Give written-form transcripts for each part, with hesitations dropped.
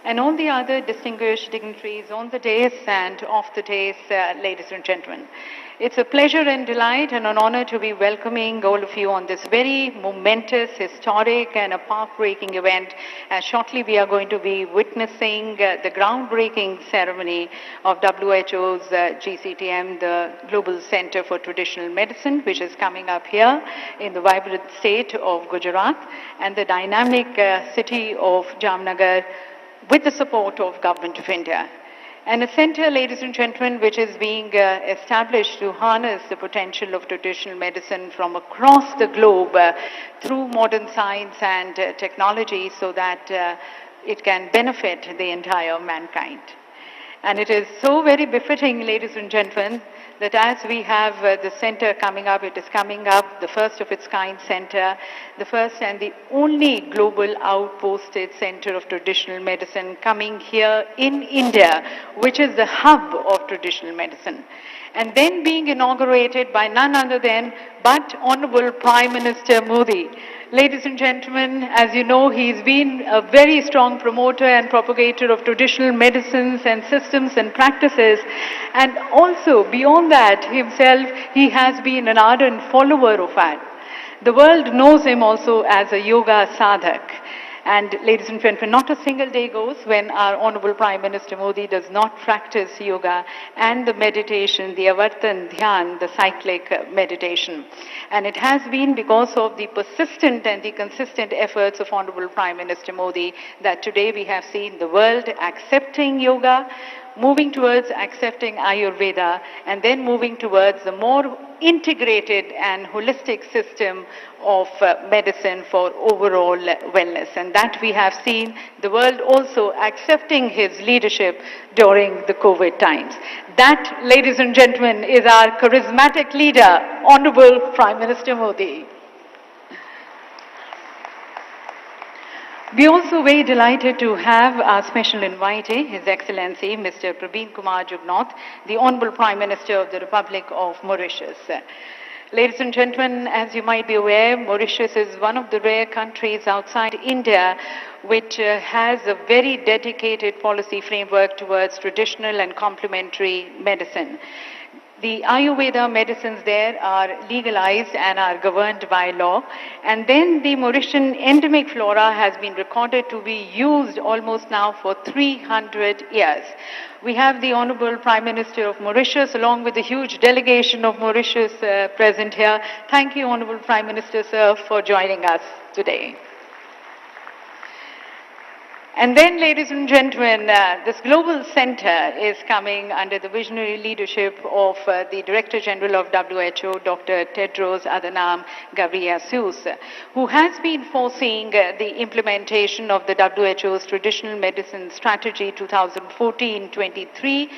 and all the other distinguished dignitaries on the dais and off the dais, ladies and gentlemen. It's a pleasure and delight and an honor to be welcoming all of you on this very momentous, historic and a path-breaking event, as shortly we are going to be witnessing the groundbreaking ceremony of WHO's GCTM, the Global Center for Traditional Medicine, which is coming up here in the vibrant state of Gujarat and the dynamic city of Jamnagar, with the support of Government of India. And a center, ladies and gentlemen, which is being established to harness the potential of traditional medicine from across the globe through modern science and technology so that it can benefit the entire mankind. And it is so very befitting, ladies and gentlemen, that as we have the center coming up, it is coming up, the first of its kind center, the first and the only global outposted center of traditional medicine coming here in India, which is the hub of traditional medicine. And then being inaugurated by none other than but Honorable Prime Minister Modi. Ladies and gentlemen, as you know, he's been a very strong promoter and propagator of traditional medicines and systems and practices. And also, beyond that, himself, he has been an ardent follower of that. The world knows him also as a yoga sadhak. And ladies and gentlemen, not a single day goes when our Honorable Prime Minister Modi does not practice yoga and the meditation, the Avartan Dhyan, the cyclic meditation. And it has been because of the persistent and the consistent efforts of Honorable Prime Minister Modi that today we have seen the world accepting yoga, moving towards accepting Ayurveda, and then moving towards the more integrated and holistic system of medicine for overall wellness. And that we have seen the world also accepting his leadership during the COVID times. That, ladies and gentlemen, is our charismatic leader, Honorable Prime Minister Modi. We are also very delighted to have our special invitee, His Excellency Mr. Praveen Kumar Jugnauth, the Honorable Prime Minister of the Republic of Mauritius. Ladies and gentlemen, as you might be aware, Mauritius is one of the rare countries outside India which has a very dedicated policy framework towards traditional and complementary medicine. The Ayurveda medicines there are legalized and are governed by law. And then the Mauritian endemic flora has been recorded to be used almost now for 300 years. We have the Honorable Prime Minister of Mauritius along with the huge delegation of Mauritius present here. Thank you, Honorable Prime Minister, sir, for joining us today. And then, ladies and gentlemen, this global center is coming under the visionary leadership of the Director General of WHO, Dr. Tedros Adhanom Ghebreyesus, who has been foreseeing the implementation of the WHO's Traditional Medicine Strategy 2014-23,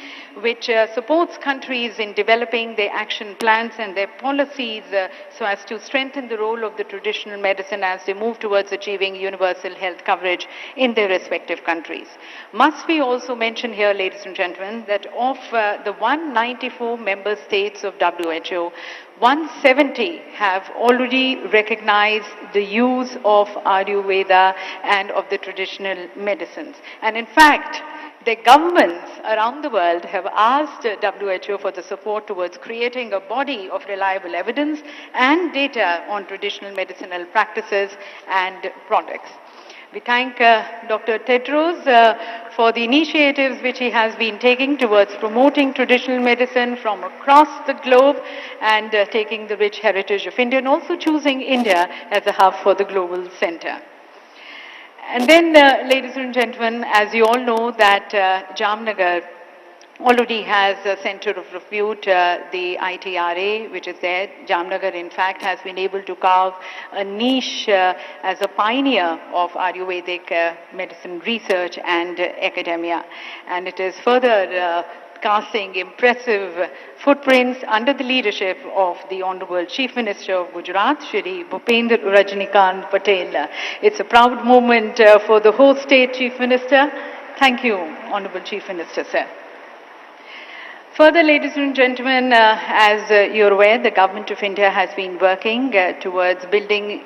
which supports countries in developing their action plans and their policies so as to strengthen the role of the traditional medicine as they move towards achieving universal health coverage in their respective countries. Must we also mention here, ladies and gentlemen, that of the 194 member states of WHO, 170 have already recognized the use of Ayurveda and of the traditional medicines. And in fact, the governments around the world have asked WHO for the support towards creating a body of reliable evidence and data on traditional medicinal practices and products. We thank Dr. Tedros for the initiatives which he has been taking towards promoting traditional medicine from across the globe and taking the rich heritage of India and also choosing India as a hub for the global center. And then, ladies and gentlemen, as you all know that Jamnagar already has a center of repute, the ITRA, which is there. Jamnagar, in fact, has been able to carve a niche as a pioneer of Ayurvedic medicine research and academia. And it is further casting impressive footprints under the leadership of the Honorable Chief Minister of Gujarat, Shri Bhupendra Rajnikant Patel. It's a proud moment for the whole state, Chief Minister. Thank you, Honorable Chief Minister, sir. Further, ladies and gentlemen, as you're aware, the Government of India has been working towards building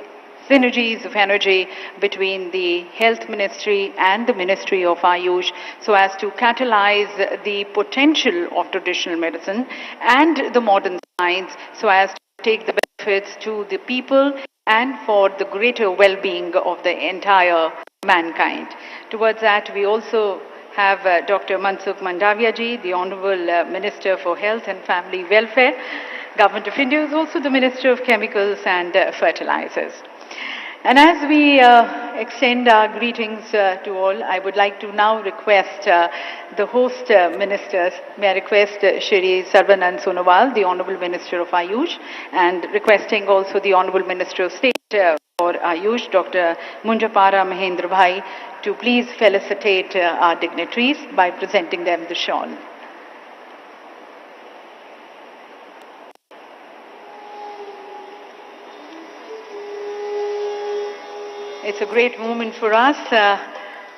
synergies of energy between the Health Ministry and the Ministry of Ayush so as to catalyze the potential of traditional medicine and the modern science so as to take the benefits to the people and for the greater well-being of the entire mankind. Towards that, we also have Dr. Mansukh Mandavia ji, the Honorable Minister for Health and Family Welfare. Government of India is also the Minister of Chemicals and Fertilizers. And as we extend our greetings to all, I would like to now request the host ministers. May I request Shri Sarvanand Sonowal, the Honorable Minister of Ayush, and requesting also the Honorable Minister of State for Ayush, Dr. Munjapara Mahendra Bhai, to please felicitate our dignitaries by presenting them the shawl. It's a great moment for us,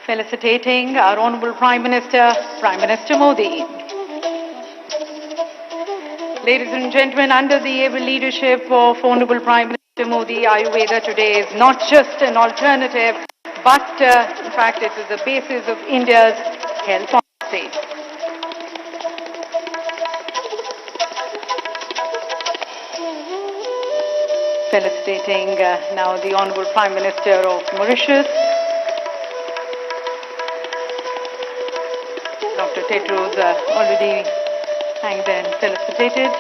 felicitating our Honorable Prime Minister Modi. Ladies and gentlemen, under the able leadership of Honorable Prime Minister Modi, Ayurveda today is not just an alternative, but in fact it is the basis of India's health policy. Felicitating now the Honorable Prime Minister of Mauritius, Dr. Tedros, already thanked and felicitated.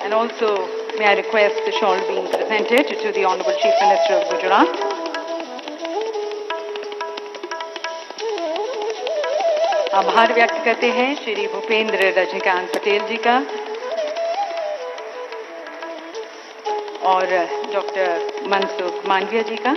And also, may I request the shawl being presented to the Honorable Chief Minister of Gujarat. आभार व्यक्त करते हैं श्री भूपेंद्र रजनीकांत पटेल जी का और doctor Mansukh Mandaviya जी का।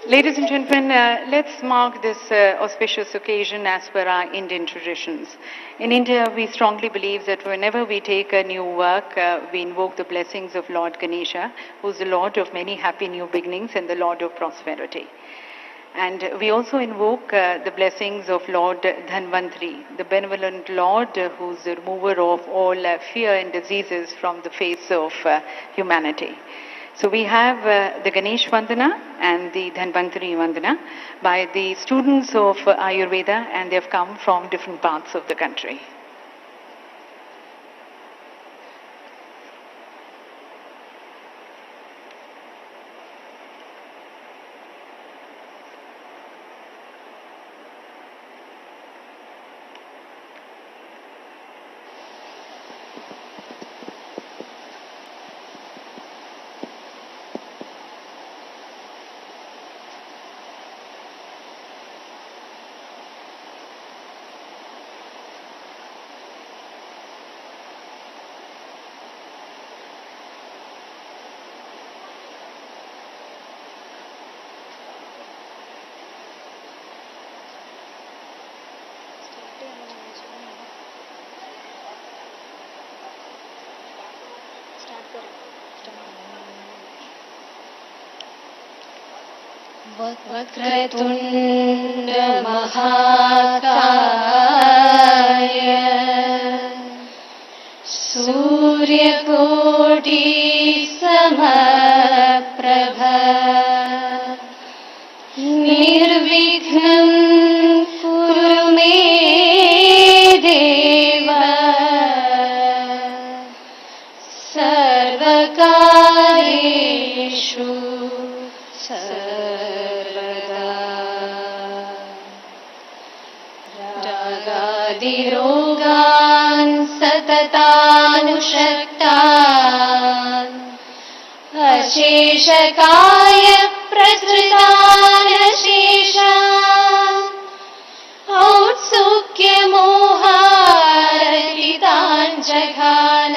Ladies and gentlemen, let's mark this auspicious occasion as per our Indian traditions. In India, we strongly believe that whenever we take a new work, we invoke the blessings of Lord Ganesha, who is the Lord of many happy new beginnings and the Lord of prosperity. And we also invoke the blessings of Lord Dhanvantri, the benevolent Lord who is the remover of all fear and diseases from the face of humanity. So we have the Ganesh Vandana and the Dhanvantari Vandana by the students of Ayurveda, and they have come from different parts of the country. वक्रतुण्ड महाकाय सूर्यकोटि समप्रभ निर्विघ्नं कुरु मे देव सर्वकार्येषु रोगान् सततानुषक्तान् अशेषकाय प्रसृतान् शेषान् औत्सुक्यमोहारहितान् जघान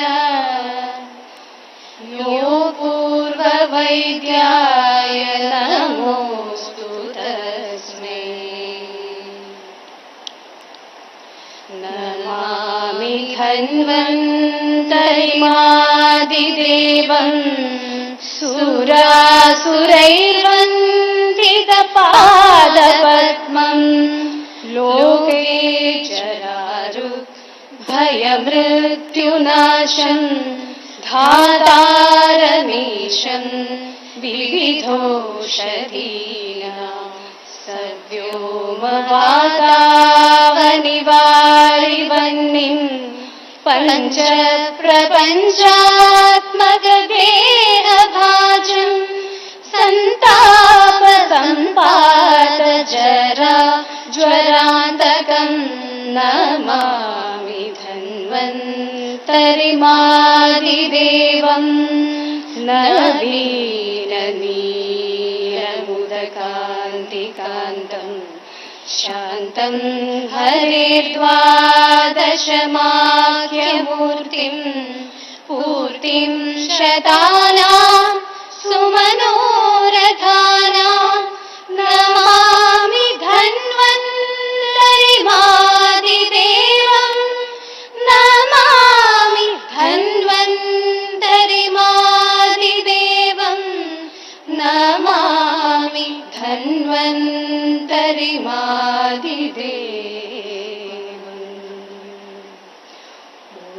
यो पूर्ववैद्याय नमोऽस्तु तस्मै। नमामि धन्वन्तरिमादिदेवं सुरासुरैर्वन्दितपादपद्मं लोके जरारुग्भयमृत्युनाशं धातारमीशं विविधोषधीनां सद्योमवातावनिवारिवह्निं पञ्चप्रपञ्चात्मकदेहभाजं सन्तापसम्पातजरा ज्वरान्तकं नमामि धन्वन्तरिमादिदेवं नवीननीलमुदकान्तिकान्तं शान्तं हरेर्द्वादशमाख्यमूर्तिं पूर्तिं शतानां सुमनोरथानां नमामि धन्वन्तरिमादिदेवं नमामि धन्वन्तरिमादिदेवं नमामि धन्वन्तरिमादिदेवम्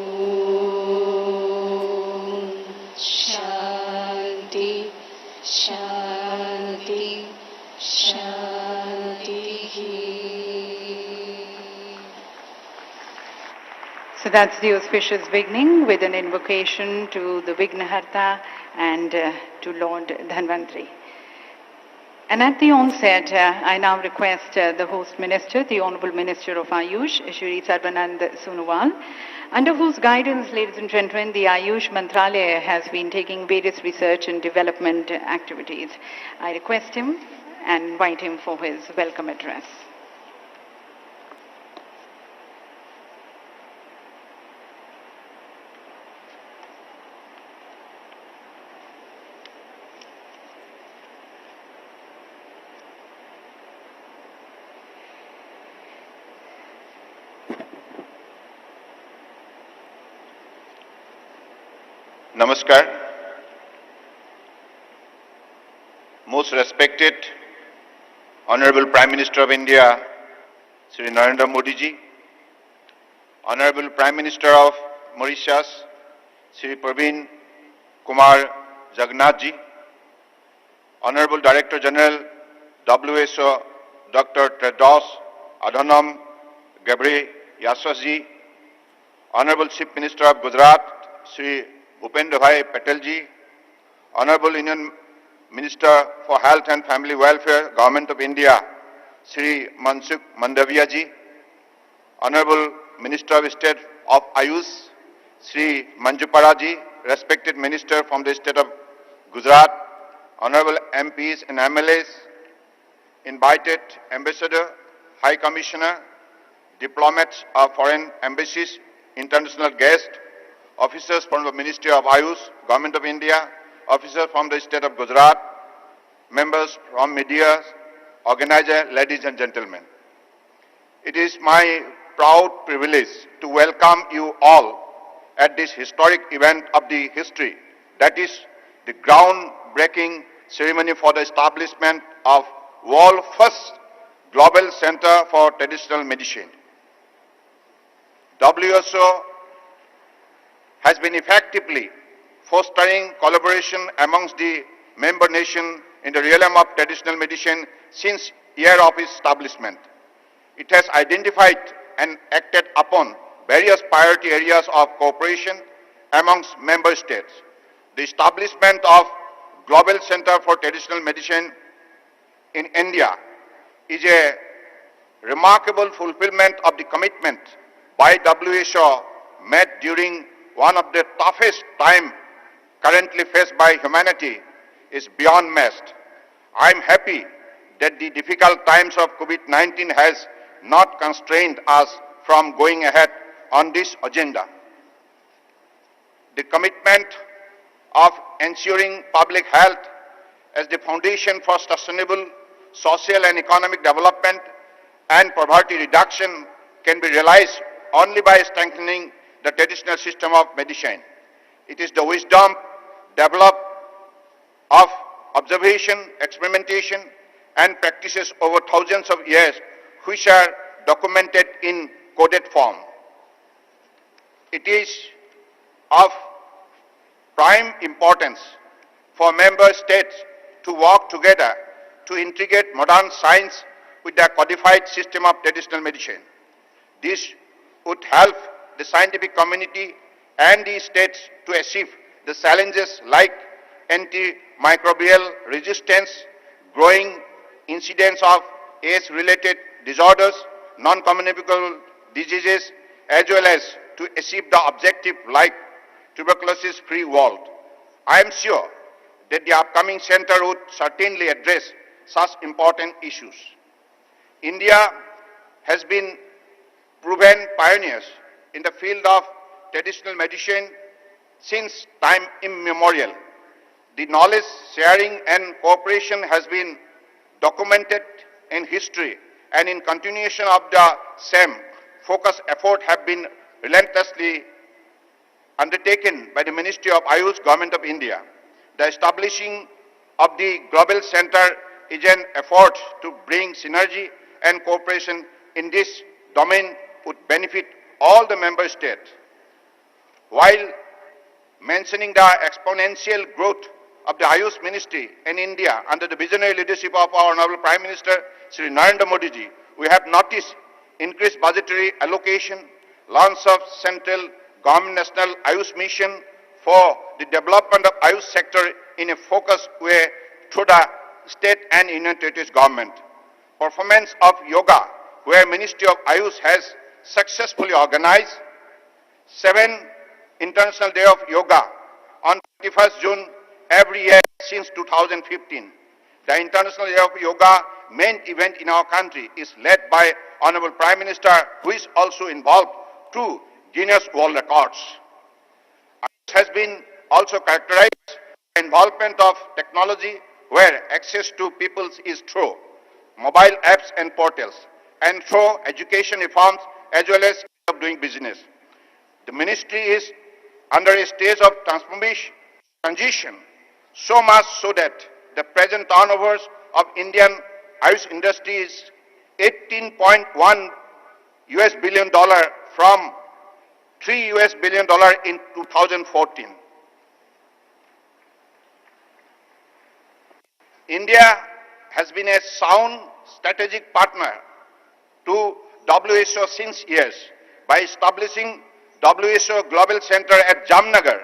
ॐ शान्ति शान्ति शान्तिः. So that's the auspicious beginning with an invocation to the Vignaharta and to Lord Dhanvantri. And at the onset, I now request the host minister, the Honorable Minister of Ayush, Shri Sarvanand Sonowal, under whose guidance, ladies and gentlemen, the Ayush Mantralaya has been taking various research and development activities. I request him and invite him for his welcome address. Namaskar. Most respected Honorable Prime Minister of India, Sri Narendra Modi ji, Honorable Prime Minister of Mauritius, Sri Praveen Kumar Jagannath ji, Honorable Director General WHO Dr. Tedros Adhanom Ghebreyesus ji, Honorable Chief Minister of Gujarat, Sri Bhupendra Bhai Patel ji, Honorable Union Minister for Health and Family Welfare, Government of India, Sri Mansukh Mandavia ji, Honorable Minister of State of Ayush, Sri Manjupara ji, respected Minister from the State of Gujarat, Honorable MPs and MLAs, invited Ambassador, High Commissioner, diplomats of foreign embassies, international guests, officers from the Ministry of Ayush, Government of India, officers from the State of Gujarat, members from media, organizers, ladies and gentlemen. It is my proud privilege to welcome you all at this historic event of the history, that is the groundbreaking ceremony for the establishment of world's first global center for traditional medicine. WHO has been effectively fostering collaboration amongst the member nations in the realm of traditional medicine since year of its establishment. It has identified and acted upon various priority areas of cooperation amongst member states. The establishment of Global Center for Traditional Medicine in India is a remarkable fulfillment of the commitment by WHO made during one of the toughest times currently faced by humanity is beyond matched. I am happy that the difficult times of COVID-19 has not constrained us from going ahead on this agenda. The commitment of ensuring public health as the foundation for sustainable social and economic development and poverty reduction can be realized only by strengthening the traditional system of medicine. It is the wisdom developed of observation, experimentation, and practices over thousands of years, which are documented in coded form. It is of prime importance for member states to work together to integrate modern science with the codified system of traditional medicine. This would help the scientific community and the states to achieve the challenges like antimicrobial resistance, growing incidence of age-related disorders, non-communicable diseases, as well as to achieve the objective like tuberculosis-free world. I am sure that the upcoming center would certainly address such important issues. India has been proven pioneers in the field of traditional medicine since time immemorial. The knowledge sharing and cooperation has been documented in history, and in continuation of the same, focused effort have been relentlessly undertaken by the Ministry of Ayush, Government of India. The establishing of the Global Center is an effort to bring synergy and cooperation in this domain would benefit all the member states. While mentioning the exponential growth of the Ayush Ministry in India under the visionary leadership of our Honorable Prime Minister, Sri Narendra Modi ji, we have noticed increased budgetary allocation, launch of Central Government National Ayush Mission for the development of Ayush sector in a focused way through the state and union territories government. Performance of yoga, where Ministry of Ayush has successfully organized 7 International Day of Yoga on 21st June every year since 2015. The International Day of Yoga main event in our country is led by Honorable Prime Minister, who is also involved to Guinness World Records. Ayush has been also characterized by involvement of technology where access to people is through mobile apps and portals and through education reforms as well as of doing business. The ministry is under a stage of transition, so much so that the present turnovers of Indian Ayush industry is $18.1 billion from $3 billion in 2014. India has been a sound strategic partner to WHO since years by establishing WHO Global Center at Jamnagar,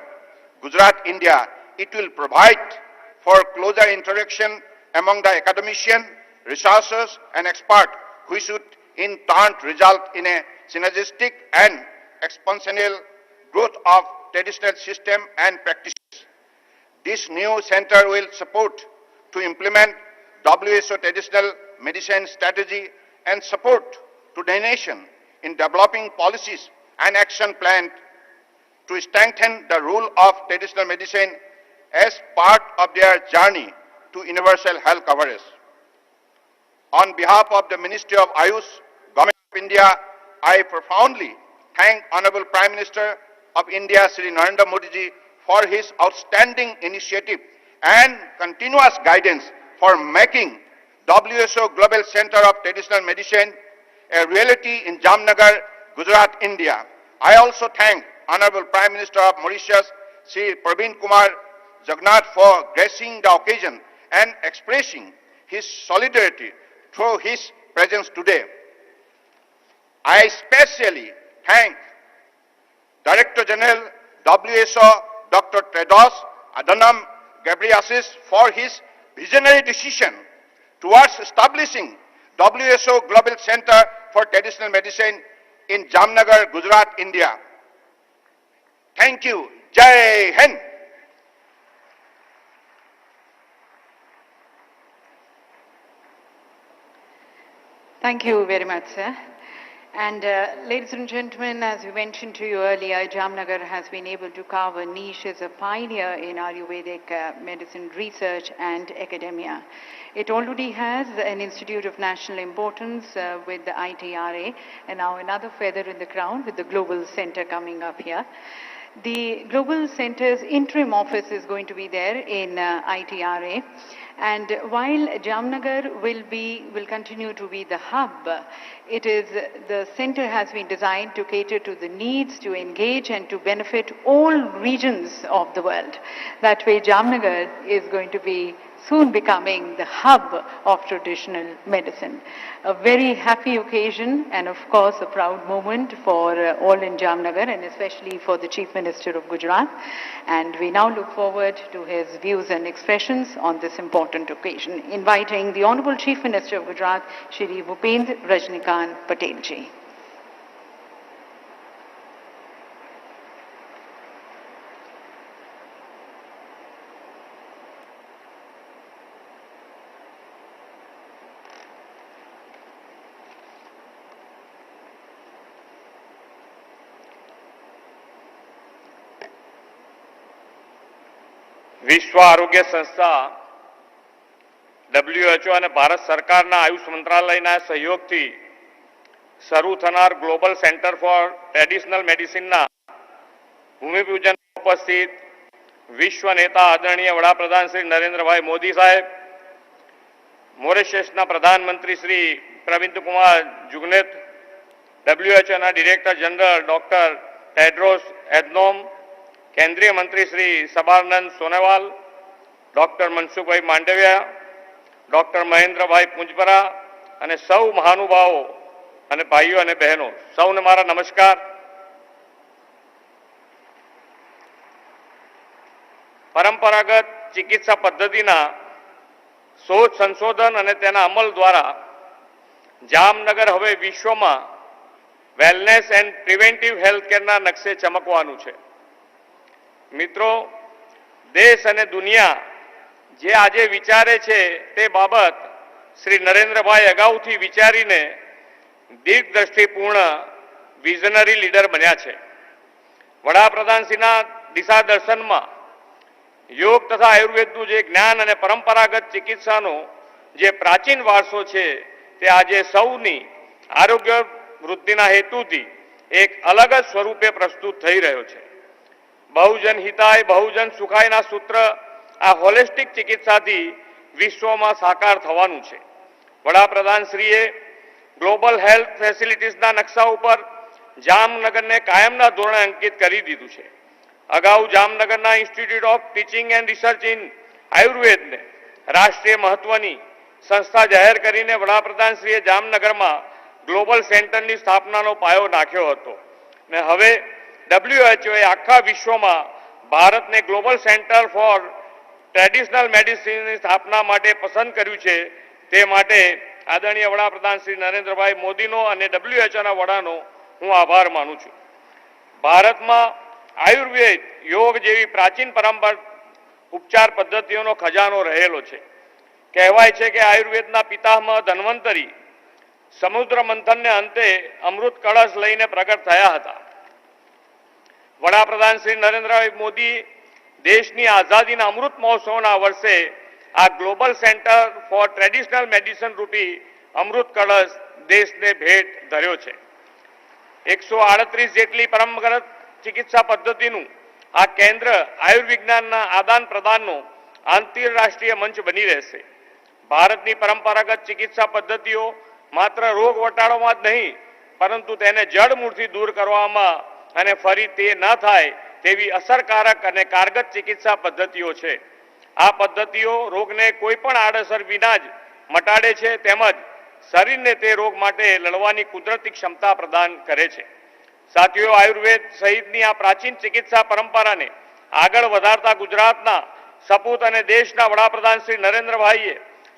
Gujarat, India. It will provide for closer interaction among the academicians, researchers and experts, which should in turn result in a synergistic and exponential growth of traditional system and practices. This new center will support to implement WHO traditional medicine strategy and support to the nation in developing policies and action plans to strengthen the role of traditional medicine as part of their journey to universal health coverage. On behalf of the Ministry of Ayush, Government of India, I profoundly thank Honorable Prime Minister of India, Sri Narendra Modi ji, for his outstanding initiative and continuous guidance for making WHO Global Center of Traditional Medicine a reality in Jamnagar, Gujarat, India. I also thank Honorable Prime Minister of Mauritius, Sri Praveen Kumar Jagannath, for gracing the occasion and expressing his solidarity through his presence today. I especially thank Director General WHO Dr. Tedros Adhanom Ghebreyesus for his visionary decision towards establishing WHO Global Center for Traditional Medicine in Jamnagar, Gujarat, India. Thank you. Jai Hind. Thank you very much, sir. And ladies and gentlemen, as we mentioned to you earlier, Jamnagar has been able to carve a niche as a pioneer in Ayurvedic medicine research and academia. It already has an institute of national importance with the ITRA, and now another feather in the crown with the global center coming up here. The Global Centre's interim office is going to be there in ITRA. And while Jamnagar will continue to be the hub, the center has been designed to cater to the needs, to engage and to benefit all regions of the world. That way Jamnagar is going to be soon becoming the hub of traditional medicine. A very happy occasion and of course a proud moment for all in Jamnagar and especially for the Chief Minister of Gujarat. And we now look forward to his views and expressions on this important occasion. Inviting the Honorable Chief Minister of Gujarat, Shri Bhupendra Rajnikant Patel ji. વિશ્વ આરોગ્ય સંસ્થા WHO અને ભારત સરકારના આયુષ મંત્રાલયના સહયોગથી શરૂ થનાર global centre for traditional મેડિસિનના ભૂમિપૂજન ઉપસ્થિત વિશ્વ નેતા આદરણીય વડાપ્રધાન શ્રી નરેન્દ્રભાઈ મોદી સાહેબ, મોરેશિયસના પ્રધાનમંત્રી શ્રી પ્રવિન્દ કુમાર જુગનેત, WHOના director general doctor Tedros Adhanom, केंद्रीय मंत्री Shri Sarbananda Sonowal, doctor Mansukhbhai Mandaviya, doctor Mahendrabhai Munjpara अने सौ महानुभावों अने भाईओ अने बहनों सौने मारा नमस्कार। परंपरागत चिकित्सा पद्धतिना शोध संशोधन अने तेना अमल द्वारा जामनगर हवे विश्वमां वेलनेस एंड प्रिवेंटिव हेल्थ केरना नक्शे चमकवानुं छे। मित्रों, देश अने दुनिया जे आजे विचारे छे ते बाबत श्री नरेन्द्रभाई अगाउथी विचारीने दीर्घदृष्टिपूर्ण विजनरी लीडर बन्या छे। वडाप्रधानश्रीना दिशादर्शनमां योग तथा आयुर्वेदनुं जे ज्ञान अने परंपरागत चिकित्सानो जे प्राचीन वारसो छे ते आजे सौनी आरोग्य वृद्धिना हेतुथी एक अलग ज स्वरूपे प्रस्तुत थई रह्यो छे। बहुजन हिताय बहुजन सुखायना सूत्र आ होलिस्टिक चिकित्साथी विश्वमां साकार थवानुं छे। वडाप्रधानश्रीए ग्लोबल हेल्थ फेसिलिटीजना नक्शा उपर जामनगरने कायमना धोरणे अंकित करी दीधुं छे। अगाऊ जामनगरना institute of teaching and research in Ayurveda ने राष्ट्रीय महत्वनी संस्था जाहेर करीने वडाप्रधानश्रीए जामनगरमां ग्लोबल सेंटरनी स्थापनानो पायो नाख्यो हतो ने हवे WHO आखा विश्व में भारत ने global centre for traditional medicine की स्थापना माटे पसंद कर्यु छे। ते माटे आदरणीय वडाप्रधान श्री नरेन्द्रभाई मोदीनो अने WHO ना वडानो हूँ आभार मानु छुं। भारत में आयुर्वेद योग जेवी प्राचीन परंपरा उपचार पद्धतिओनो खजानो रहेलो छे। कहेवाय छे के आयुर्वेदना पितामह धन्वंतरी समुद्र मंथन ने अंते अमृत कलश लईने प्रगट थया हता। वडाप्रधान श्री नरेन्द्रभाई मोदी देशनी आजादीना अमृत महोत्सवना वर्षे आ global centre for traditional medicine रूपी अमृत कलश देशने भेट धर्यो छे। 138 जेटली परंपरागत चिकित्सा पद्धतिनुं आ केन्द्र आयुर्विज्ञानना आदान प्रदाननो आंतरराष्ट्रीय मंच बनी रहेशे। भारतनी परंपरागत चिकित्सा पद्धतिओ मात्र रोग वटाड़ोमां ज नहीं परंतु तेने जड़मूळथी दूर करवामां अने फरी ते न थाय तेवी असरकारक अने कारगर चिकित्सा पद्धतिओ छे। आ पद्धतिओ रोगने कोईपण आड़असर विना ज मटाडे छे तेमज शरीरने ते रोग माटे लड़वानी कुदरती क्षमता प्रदान करे छे। साथीओ, आयुर्वेद सहितनी आ प्राचीन चिकित्सा परंपराने आगळ वधारता गुजरातना सपूत अने देशना वडाप्रधान श्री नरेन्द्रभाईए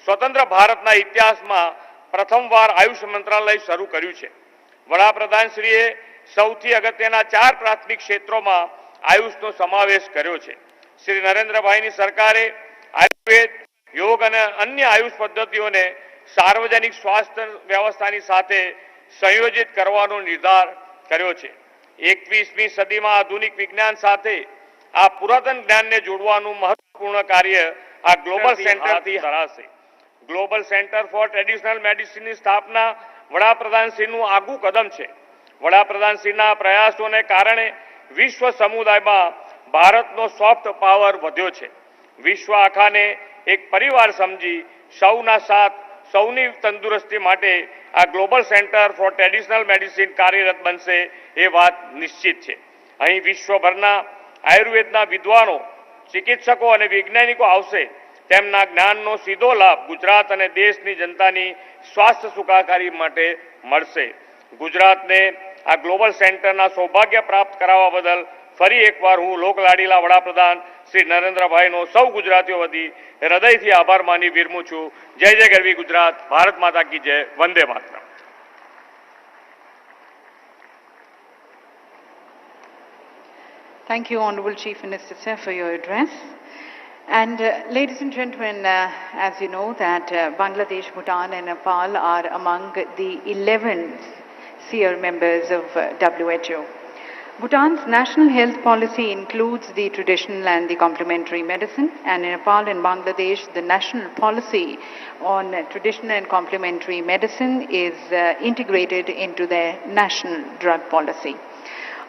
स्वतंत्र भारतना इतिहासमां प्रथमवार आयुष मंत्रालय शरू कर्युं छे। वडाप्रधानश्रीए सौथी अगत्यना 4 प्राथमिक क्षेत्रों में आयुषनो समावेश कर्यो छे। श्री नरेन्द्रभाईनी सरकारे आयुर्वेद योग और अन्य आयुष पद्धतिओं ने सार्वजनिक स्वास्थ्य व्यवस्थानी साथे સંયોજિત કરવાનો નિર્ધાર કર્યો છે. 21મી સદીમાં આધુનિક વિજ્ઞાન સાથે આ પુરાતન જ્ઞાનને જોડવાનું મહત્વપૂર્ણ કાર્ય આ ગ્લોબલ સેન્ટરથી કરાશે. ગ્લોબલ સેન્ટર ફોર ટ્રેડિશનલ મેડિસિનની સ્થાપના વડાપ્રધાનશ્રીનું આગવું કદમ છે. વડાપ્રધાનશ્રીના પ્રયાસોને કારણે વિશ્વ સમુદાયમાં ભારતનો સોફ્ટ પાવર વધ્યો છે. વિશ્વ આખાને એક પરિવાર સમજી સૌના સાથ સૌની તંદુરસ્તી માટે આ global centre for traditional medicine કાર્યરત બનશે એ વાત નિશ્ચિત છે. અહીં વિશ્વભરના આયુર્વેદના વિદ્વાનો, ચિકિત્સકો અને વૈજ્ઞાનિકો આવશે. તેમના જ્ઞાનનો સીધો લાભ ગુજરાત અને દેશની જનતાની સ્વાસ્થ્ય સુખાકારી માટે મળશે. ગુજરાતને આ ગ્લોબલ સેન્ટરના સૌભાગ્ય પ્રાપ્ત કરાવવા બદલ ફરી એકવાર હું લોકલાડીલા વડાપ્રધાન શ્રી નરેન્દ્રભાઈનો સૌ ગુજરાતીઓ વતી હૃદયથી આભાર માની વિરમું છું. જય જય ગરવી ગુજરાત, ભારત માતા કી જય, Vande Mataram. Thank you, Honorable Chief Minister, sir, for your address. And ladies and gentlemen, as you know that Bangladesh, Bhutan and Nepal are among the 11 SEER members of WHO. Bhutan's national health policy includes the traditional and the complementary medicine, and in Nepal and Bangladesh, the national policy on traditional and complementary medicine is integrated into their national drug policy.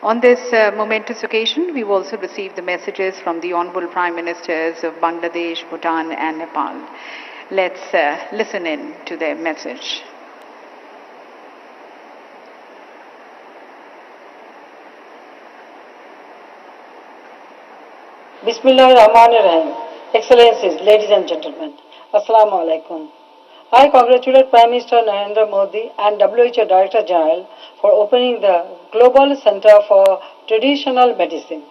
On this momentous occasion, we've also received the messages from the Honorable Prime Ministers of Bangladesh, Bhutan and Nepal. Let's listen in to their message. Bismillahirrahmanirrahim. Excellencies, ladies and gentlemen, Assalamu alaikum. I congratulate Prime Minister Narendra Modi and WHO Director General for opening the Global Center for Traditional Medicine.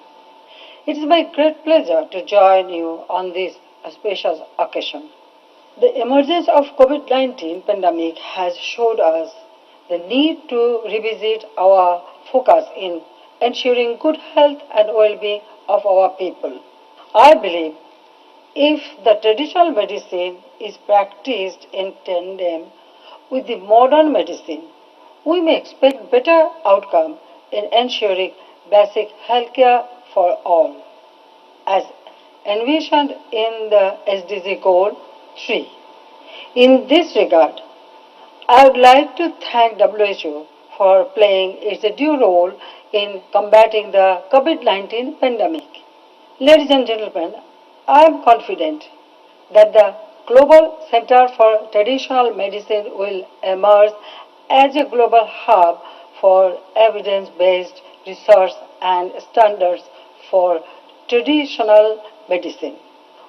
It is my great pleasure to join you on this auspicious occasion. The emergence of COVID-19 pandemic has showed us the need to revisit our focus in ensuring good health and well-being of our people. I believe if the traditional medicine is practiced in tandem with the modern medicine, we may expect better outcome in ensuring basic health care for all, as envisioned in the SDG Goal 3. In this regard, I would like to thank WHO for playing its due role in combating the COVID-19 pandemic. Ladies and gentlemen, I am confident that the Global Center for Traditional Medicine will emerge as a global hub for evidence-based research and standards for traditional medicine.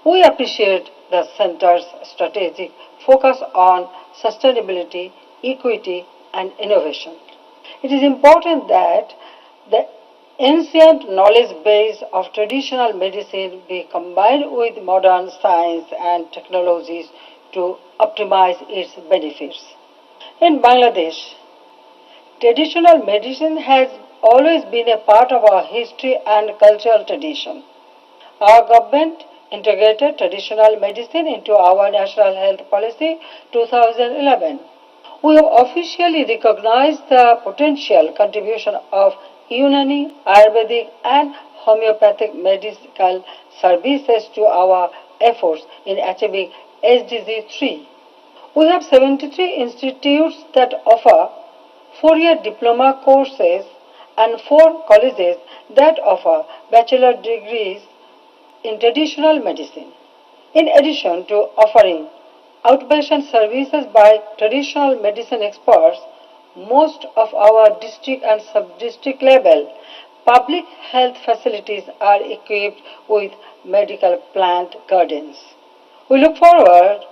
We appreciate the Center's strategic focus on sustainability, equity, and innovation. It is important that the ancient knowledge base of traditional medicine be combined with modern science and technologies to optimize its benefits. In Bangladesh, traditional medicine has always been a part of our history and cultural tradition. Our government integrated traditional medicine into our National Health Policy 2011. We have officially recognized the potential contribution of Unani, Ayurvedic and homeopathic medical services to our efforts in achieving SDG 3. We have 73 institutes that offer 4-year diploma courses and 4 colleges that offer bachelor degrees in traditional medicine. In addition to offering outpatient services by traditional medicine experts, most of our district and sub-district level public health facilities are equipped with medical plant gardens. We look forward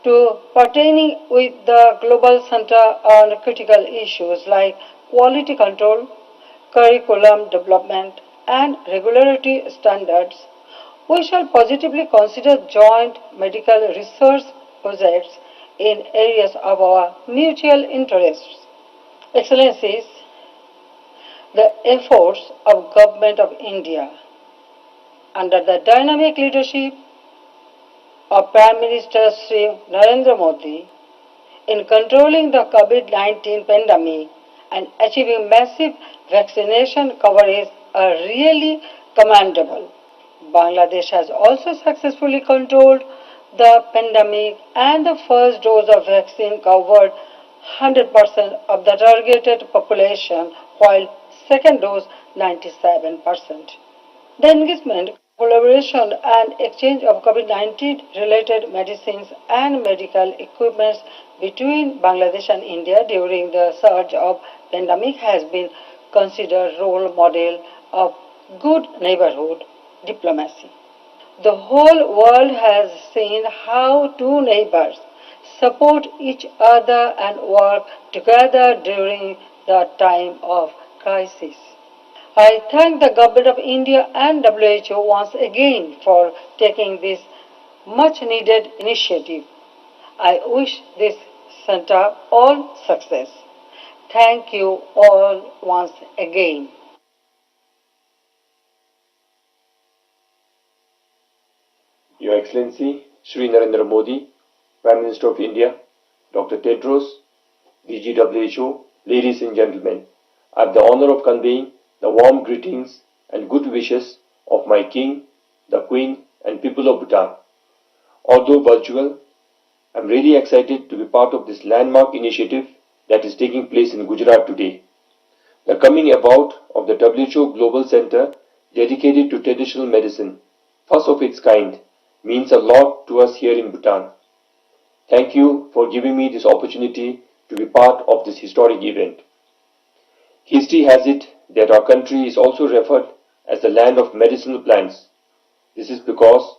to partnering with the Global Center on critical issues like quality control, curriculum development, and regulatory standards. We shall positively consider joint medical research projects in areas of our mutual interests. Excellencies, the efforts of Government of India under the dynamic leadership of Prime Minister Sri Narendra Modi in controlling the COVID-19 pandemic and achieving massive vaccination coverage are really commendable. Bangladesh has also successfully controlled the pandemic and the first dose of vaccine covered 100% of the targeted population while second dose 97%. The engagement, collaboration and exchange of COVID-19 related medicines and medical equipment between Bangladesh and India during the surge of pandemic has been considered role model of good neighborhood diplomacy. The whole world has seen how two neighbors support each other and work together during the time of crisis. I thank the Government of India and WHO once again for taking this much needed initiative. I wish this center all success. Thank you all once again. Your Excellency Shri Narendra Modi, Prime Minister of India, Dr. Tedros, DG WHO, ladies and gentlemen, I have the honor of conveying the warm greetings and good wishes of my King, the Queen and people of Bhutan. Although virtual, I am really excited to be part of this landmark initiative that is taking place in Gujarat today. The coming about of the WHO Global Center dedicated to traditional medicine, first of its kind, means a lot to us here in Bhutan. Thank you for giving me this opportunity to be part of this historic event. History has it that our country is also referred as the land of medicinal plants. This is because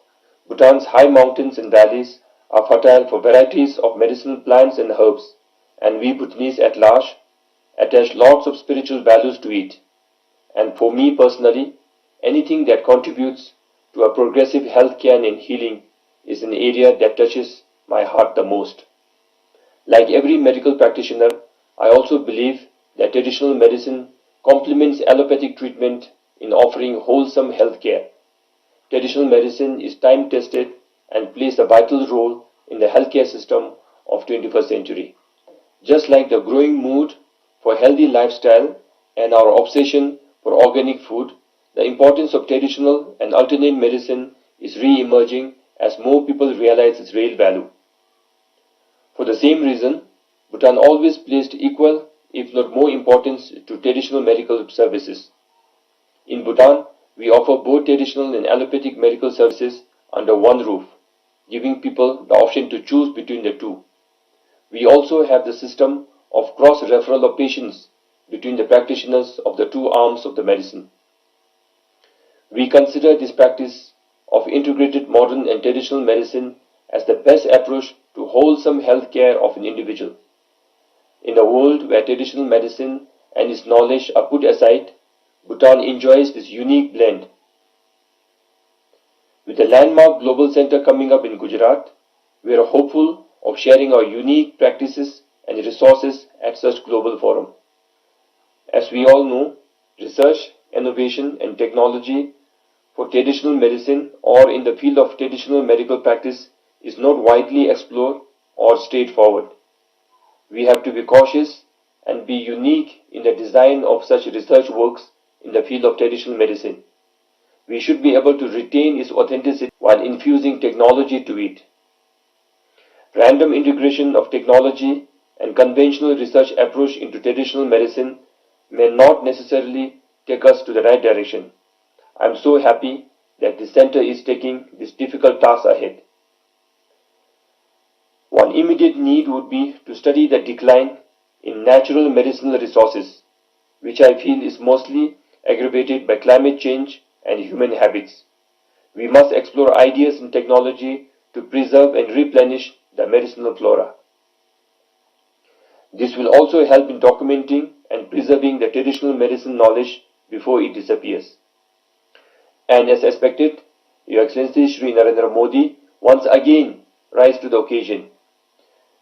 Bhutan's high mountains and valleys are fertile for varieties of medicinal plants and herbs, and we Bhutanese at large attach lots of spiritual values to it. And for me personally, anything that contributes to a progressive healthcare and healing is an area that touches my heart the most. Like every medical practitioner, I also believe that traditional medicine complements allopathic treatment in offering wholesome healthcare. Traditional medicine is time-tested and plays a vital role in the healthcare system of 21st century. Just like the growing mood for healthy lifestyle and our obsession for organic food, the importance of traditional and alternate medicine is re-emerging as more people realize its real value. For the same reason, Bhutan always placed equal, if not more importance to traditional medical services. In Bhutan, we offer both traditional and allopathic medical services under one roof, giving people the option to choose between the two. We also have the system of cross-referral of patients between the practitioners of the two arms of the medicine. We consider this practice of integrated modern and traditional medicine as the best approach to wholesome health care of an individual. In a world where traditional medicine and its knowledge are put aside, Bhutan enjoys this unique blend. With the landmark global center coming up in Gujarat, we are hopeful of sharing our unique practices and resources at such global forum. As we all know, research, innovation and technology for traditional medicine or in the field of traditional medical practice is not widely explored or straightforward. We have to be cautious and be unique in the design of such research works in the field of traditional medicine. We should be able to retain its authenticity while infusing technology to it. Random integration of technology and conventional research approach into traditional medicine may not necessarily take us to the right direction. I am so happy that the center is taking this difficult task ahead. One immediate need would be to study the decline in natural medicinal resources, which I feel is mostly aggravated by climate change and human habits. We must explore ideas and technology to preserve and replenish the medicinal flora. This will also help in documenting and preserving the traditional medicine knowledge before it disappears. And as expected, Your Excellency Shri Narendra Modi once again rise to the occasion.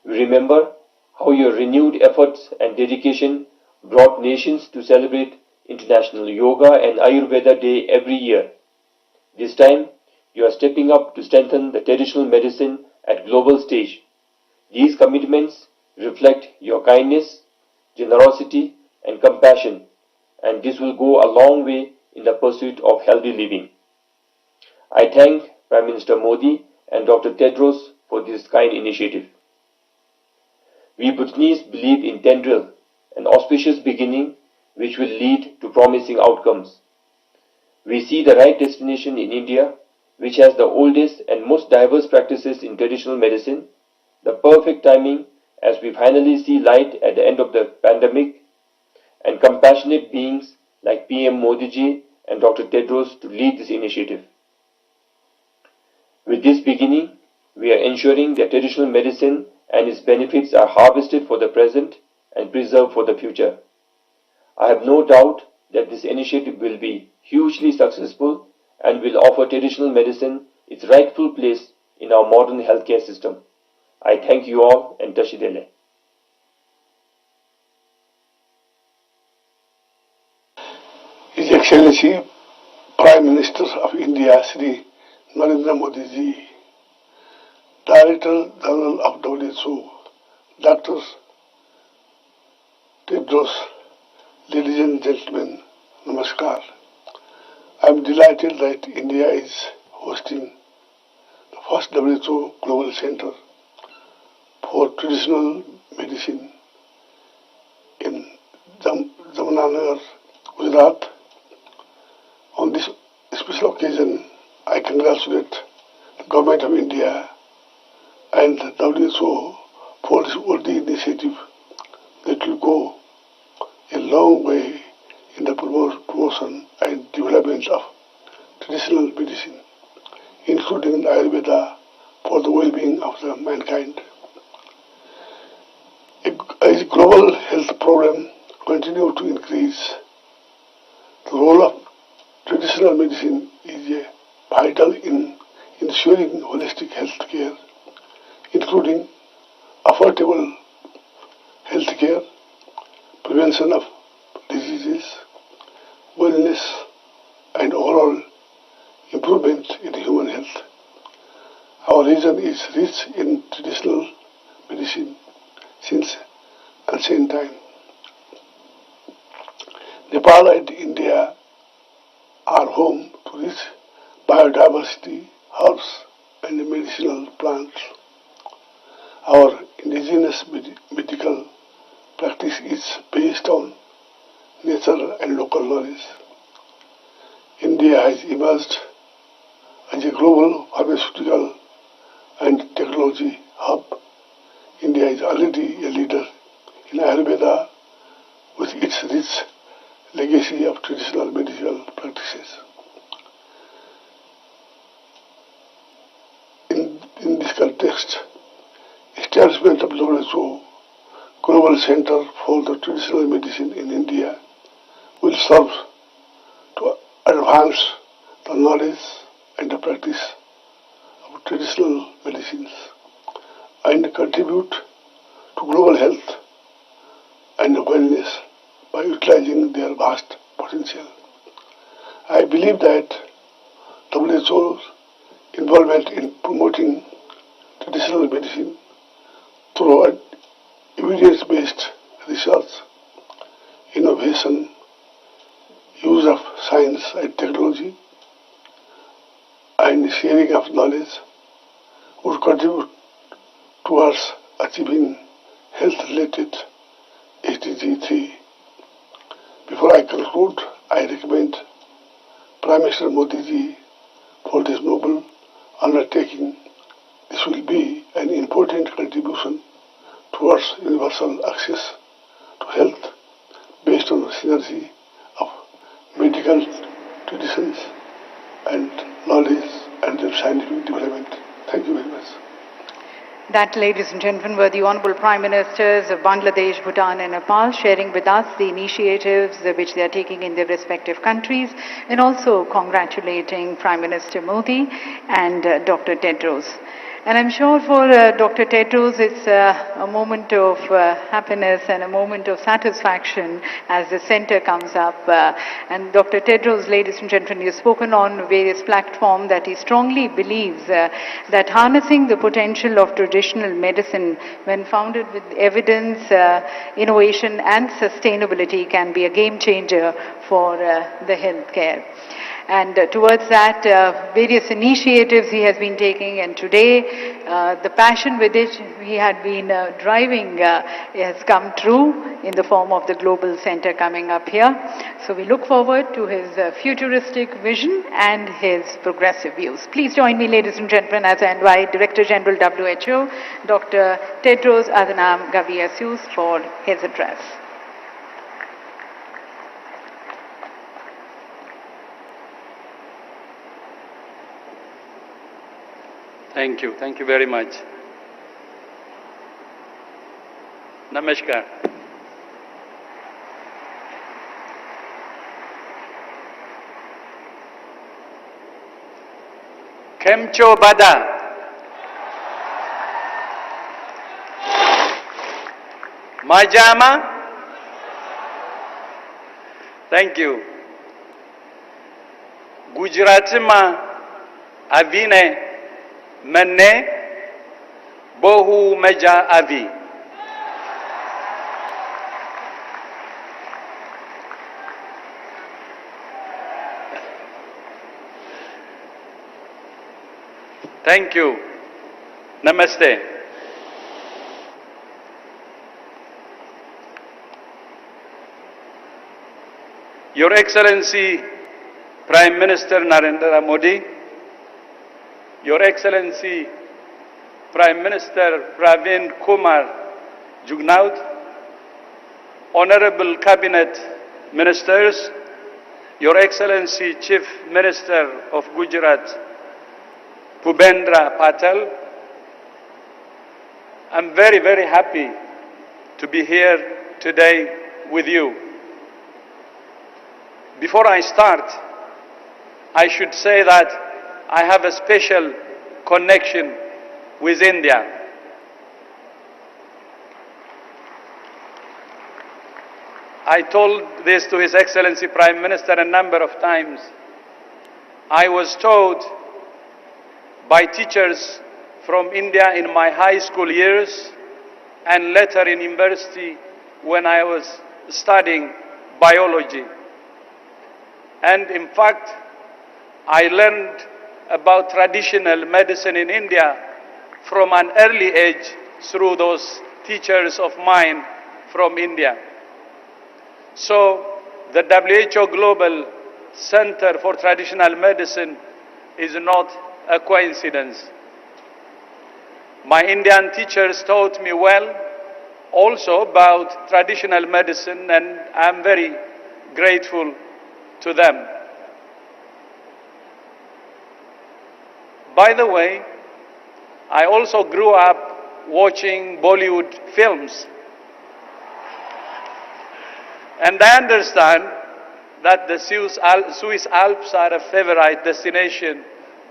We remember how your renewed efforts and dedication brought nations to celebrate International Yoga and Ayurveda Day every year. This time, you are stepping up to strengthen the traditional medicine at global stage. These commitments reflect your kindness, generosity, and compassion, and this will go a long way in the pursuit of healthy living. I thank Prime Minister Modi and Dr. Tedros for this kind initiative. We Bhutanese believe in Tendril, an auspicious beginning which will lead to promising outcomes. We see the right destination in India, which has the oldest and most diverse practices in traditional medicine, the perfect timing as we finally see light at the end of the pandemic, and compassionate beings like PM Modi ji and Dr. Tedros to lead this initiative. With this beginning, we are ensuring that traditional medicine and its benefits are harvested for the present and preserved for the future. I have no doubt that this initiative will be hugely successful and will offer traditional medicine its rightful place in our modern healthcare system. I thank you all and Tashidele. His Excellency Prime Minister of India, Shri Narendra Modi ji, Director General of WHO, Dr. Tedros, ladies and gentlemen, Namaskar. I am delighted that India is hosting the first WHO Global Center for Traditional Medicine in Jamnagar, Gujarat. On this special occasion, I congratulate the Government of India and the WHO for this worthy initiative that will go a long way in the promotion and development of traditional medicine, including Ayurveda, for the well-being of the mankind. As global health problems continue to increase, the role of traditional medicine is vital in ensuring holistic health care, including affordable health care, prevention of diseases, wellness, and overall improvement in human health. Our region is rich in traditional medicine since ancient time. Nepal and India are home to rich biodiversity, herbs, and medicinal plants. Our indigenous medical practice is based on nature and local knowledge. India has emerged as a global pharmaceutical and technology hub. India is already a leader in Ayurveda with its rich legacy of traditional medical practices. In this context, establishment of WHO Global Center for the Traditional Medicine in India will serve to advance the knowledge and the practice of traditional medicines and contribute to global health and wellness by utilizing their vast potential. I believe that WHO's involvement in promoting traditional medicine through evidence-based research, innovation, use of science and technology, and sharing of knowledge would contribute towards achieving health-related SDG 3. Before I conclude, I recommend Prime Minister Modi ji for this noble undertaking. This will be an important contribution towards universal access to health based on the synergy of medical traditions and knowledge and scientific development. Thank you very much. That, ladies and gentlemen, were the Honorable Prime Ministers of Bangladesh, Bhutan and Nepal sharing with us the initiatives which they are taking in their respective countries, and also congratulating Prime Minister Modi and Dr. Tedros. And I'm sure for Dr. Tedros, it's a moment of happiness and a moment of satisfaction as the center comes up. And Dr. Tedros, ladies and gentlemen, has spoken on various platforms that he strongly believes that harnessing the potential of traditional medicine when founded with evidence, innovation and sustainability can be a game changer for the healthcare. And towards that, various initiatives he has been taking, and today the passion with which he had been driving has come true in the form of the Global Center coming up here. So we look forward to his futuristic vision and his progressive views. Please join me, ladies and gentlemen, as I invite Director General WHO, Dr. Tedros Adhanom Ghebreyesus, for his address. Thank you. Thank you very much. Namaskar. Kem cho bada? Majama? Thank you. Gujarat ma avine Mene Bohu Meja Avi. Thank you. Namaste. Your Excellency Prime Minister Narendra Modi, Your Excellency Prime Minister Pravin Kumar Jugnauth, Honorable Cabinet Ministers, Your Excellency Chief Minister of Gujarat, Bhupendra Patel, I'm very, very happy to be here today with you. Before I start, I should say that I have a special connection with India. I told this to His Excellency Prime Minister a number of times. I was taught by teachers from India in my high school years and later in university when I was studying biology. And in fact, I learned about traditional medicine in India from an early age through those teachers of mine from India. So the WHO Global Center for Traditional Medicine is not a coincidence. My Indian teachers taught me well also about traditional medicine, and I'm very grateful to them. By the way, I also grew up watching Bollywood films. And I understand that the Swiss Alps are a favorite destination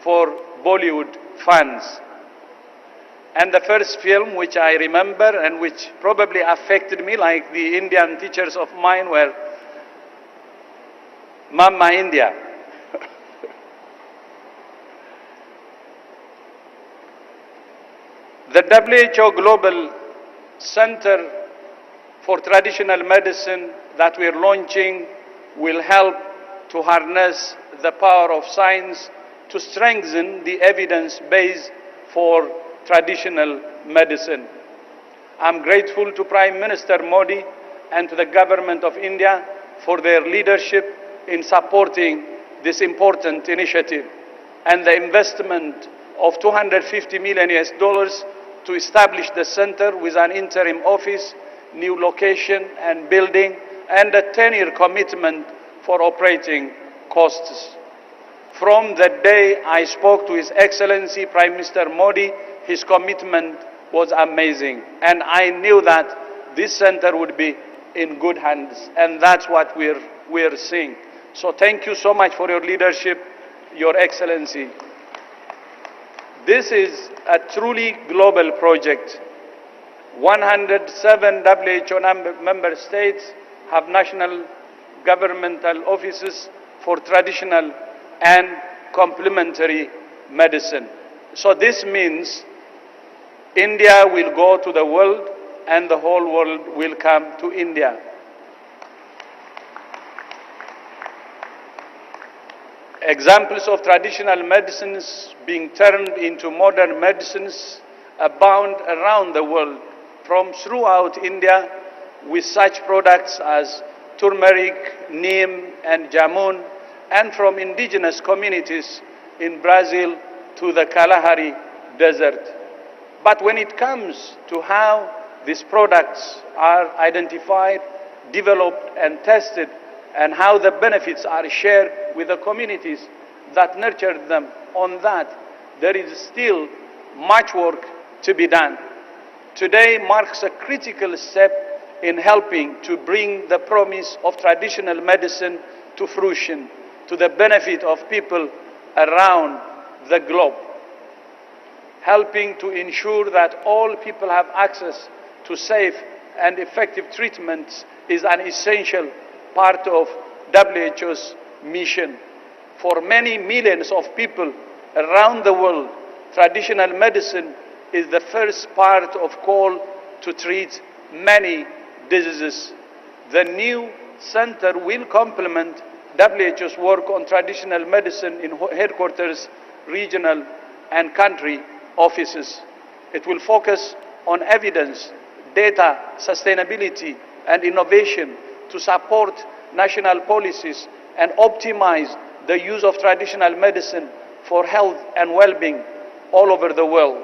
for Bollywood fans. And the first film which I remember and which probably affected me like the Indian teachers of mine were Mamma India. The WHO Global Center for Traditional Medicine that we are launching will help to harness the power of science to strengthen the evidence base for traditional medicine. I'm grateful to Prime Minister Modi and to the Government of India for their leadership in supporting this important initiative and the investment of $250 million to establish the center with an interim office, new location and building, and a 10-year commitment for operating costs. From the day I spoke to His Excellency Prime Minister Modi, his commitment was amazing. And I knew that this center would be in good hands. And that's what we're seeing. So thank you so much for your leadership, Your Excellency. This is a truly global project. 107 WHO member states have national governmental offices for traditional and complementary medicine. So this means India will go to the world and the whole world will come to India. Examples of traditional medicines being turned into modern medicines abound around the world, from throughout India, with such products as turmeric, neem, and jamun, and from indigenous communities in Brazil to the Kalahari Desert. But when it comes to how these products are identified, developed, and tested, and how the benefits are shared with the communities that nurtured them, on that there is still much work to be done. Today marks a critical step in helping to bring the promise of traditional medicine to fruition, to the benefit of people around the globe, helping to ensure that all people have access to safe and effective treatments is an essential part of WHO's mission. For many millions of people around the world, traditional medicine is the first part of call to treat many diseases. The new center will complement WHO's work on traditional medicine in headquarters, regional and country offices. It will focus on evidence, data, sustainability and innovation to support national policies and optimize the use of traditional medicine for health and well-being all over the world.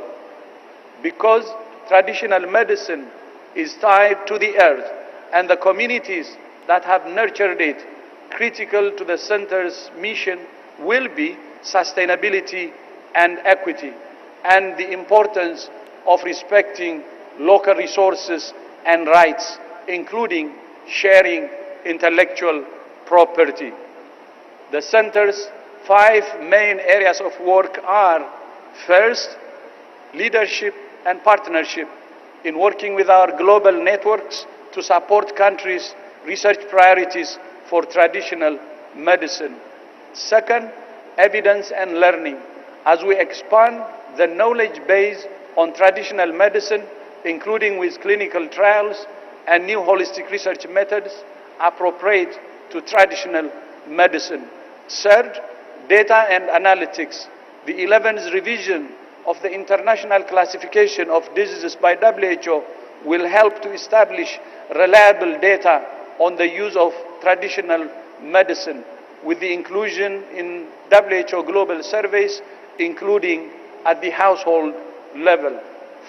Because traditional medicine is tied to the earth and the communities that have nurtured it, critical to the center's mission will be sustainability and equity, and the importance of respecting local resources and rights, including sharing intellectual property. The center's 5 main areas of work are: first, leadership and partnership in working with our global networks to support countries' research priorities for traditional medicine. Second, evidence and learning as we expand the knowledge base on traditional medicine, including with clinical trials and new holistic research methods appropriate to traditional medicine. Third, data and analytics. The 11th revision of the International Classification of Diseases by WHO will help to establish reliable data on the use of traditional medicine, with the inclusion in WHO global surveys, including at the household level.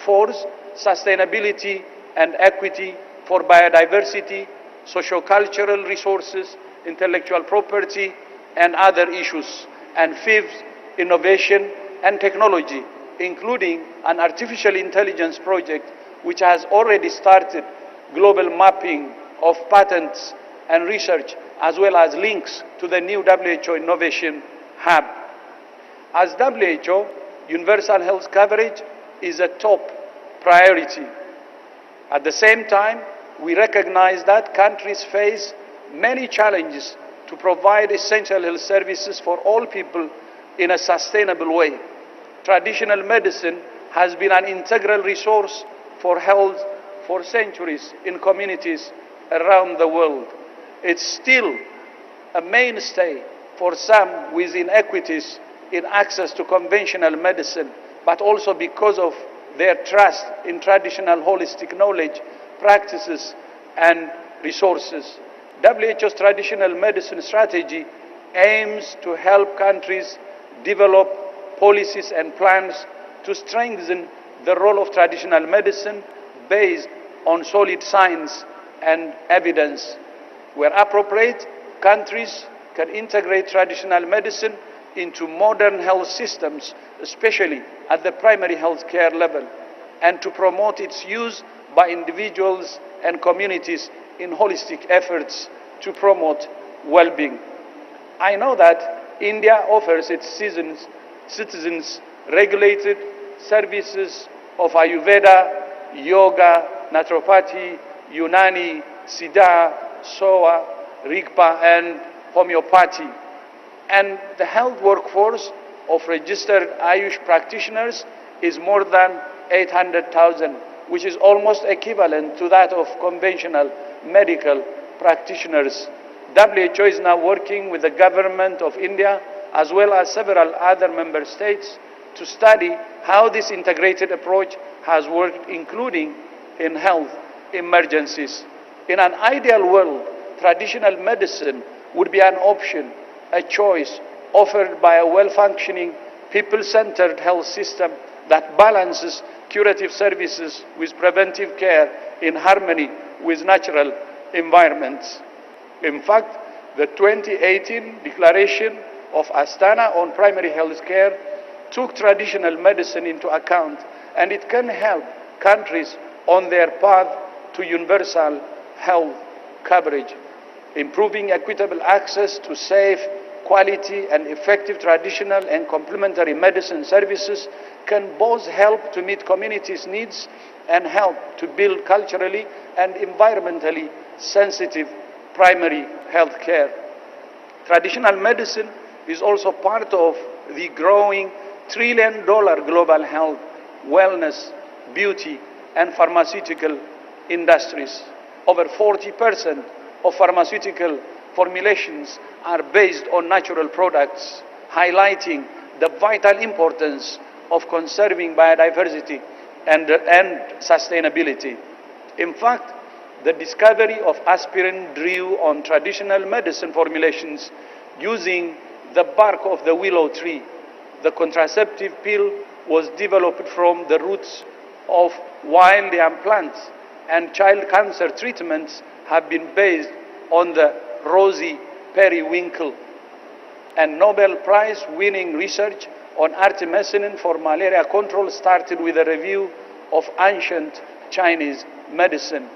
Fourth, sustainability and equity for biodiversity, socio-cultural resources, intellectual property, and other issues. And fifth, innovation and technology, including an artificial intelligence project which has already started global mapping of patents and research, as well as links to the new WHO Innovation Hub. As WHO, universal health coverage is a top priority. At the same time, we recognize that countries face many challenges to provide essential health services for all people in a sustainable way. Traditional medicine has been an integral resource for health for centuries in communities around the world. It's still a mainstay for some with inequities in access to conventional medicine, but also because of their trust in traditional holistic knowledge, practices, and resources. WHO's traditional medicine strategy aims to help countries develop policies and plans to strengthen the role of traditional medicine based on solid science and evidence. Where appropriate, countries can integrate traditional medicine into modern health systems, especially at the primary health care level, and to promote its use by individuals and communities in holistic efforts to promote well-being. I know that India offers its citizens regulated services of Ayurveda, Yoga, Naturopathy, Unani, Siddha, Soa, Rigpa, and homeopathy. And the health workforce of registered Ayush practitioners is more than 800,000, which is almost equivalent to that of conventional medical practitioners. WHO is now working with the government of India as well as several other member states to study how this integrated approach has worked, including in health emergencies. In an ideal world, traditional medicine would be an option, a choice offered by a well-functioning, people-centered health system that balances curative services with preventive care in harmony with natural environments. In fact, the 2018 Declaration of Astana on primary health care took traditional medicine into account, and it can help countries on their path to universal health coverage. Improving equitable access to safe, quality and effective traditional and complementary medicine services can both help to meet communities' needs and help to build culturally and environmentally sensitive primary health care. Traditional medicine is also part of the growing $1 trillion global health, wellness, beauty and pharmaceutical industries. Over 40% of pharmaceutical formulations are based on natural products, highlighting the vital importance of conserving biodiversity and sustainability. In fact, the discovery of aspirin drew on traditional medicine formulations using the bark of the willow tree. The contraceptive pill was developed from the roots of wild yam plants, and child cancer treatments have been based on the rosy periwinkle. And Nobel Prize-winning research on artemisinin for malaria control started with a review of ancient Chinese medicine.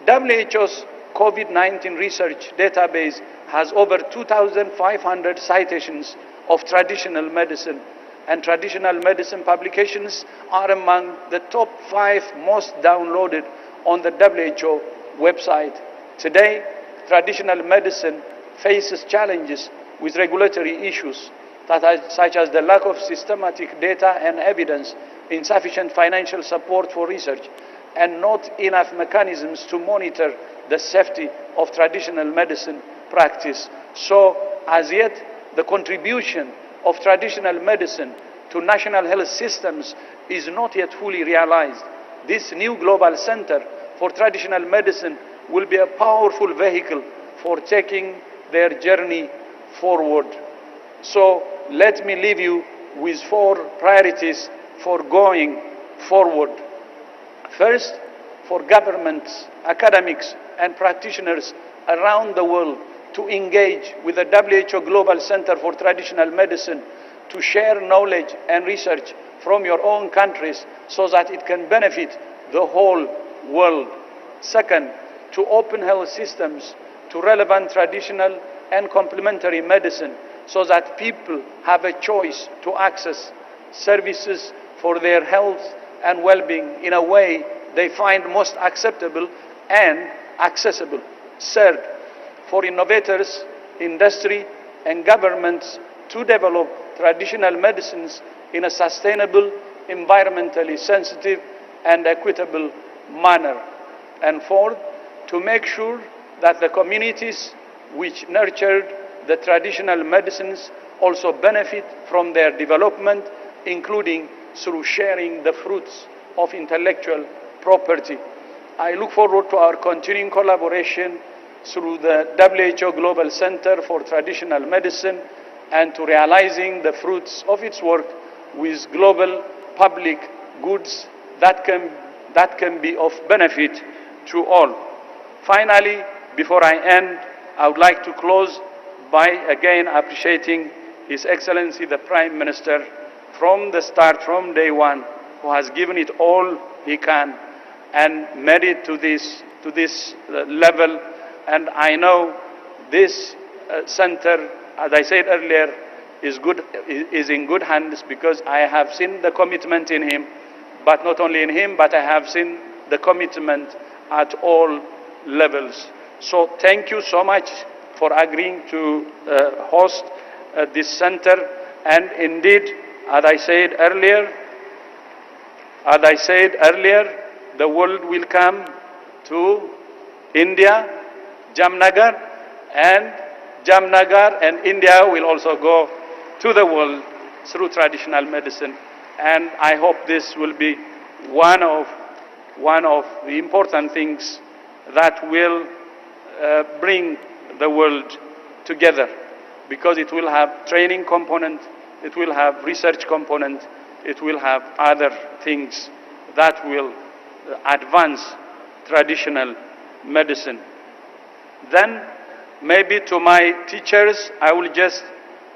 WHO's COVID-19 research database has over 2,500 citations of traditional medicine, and traditional medicine publications are among the top 5 most downloaded on the WHO website. Today, traditional medicine faces challenges with regulatory issues such as the lack of systematic data and evidence, insufficient financial support for research, and not enough mechanisms to monitor the safety of traditional medicine practice. So, as yet, the contribution of traditional medicine to national health systems is not yet fully realized. This new global center for traditional medicine will be a powerful vehicle for taking their journey forward. So let me leave you with 4 priorities for going forward. First, for governments, academics, and practitioners around the world to engage with the WHO Global Center for Traditional Medicine to share knowledge and research from your own countries so that it can benefit the whole world. Second, to open health systems to relevant traditional and complementary medicine so that people have a choice to access services for their health and well-being in a way they find most acceptable and accessible. Third, for innovators, industry and governments to develop traditional medicines in a sustainable, environmentally sensitive and equitable manner. And fourth, to make sure that the communities which nurtured the traditional medicines also benefit from their development, including through sharing the fruits of intellectual property. I look forward to our continuing collaboration through the WHO Global Center for Traditional Medicine and to realizing the fruits of its work with global public goods that can be of benefit to all. Finally, before I end, I would like to close by again appreciating His Excellency the Prime Minister from the start, from day one, who has given it all he can and made it to this level. And I know this center, as I said earlier, is in good hands, because I have seen the commitment in him, but not only in him, but I have seen the commitment at all levels. So thank you so much for agreeing to host this center. And indeed, as I said earlier, the world will come to India, Jamnagar, and India will also go to the world through traditional medicine. And I hope this will be one of the important things that will bring the world together, because it will have training component, it will have research component, it will have other things that will advance traditional medicine. Then maybe to my teachers, I will just,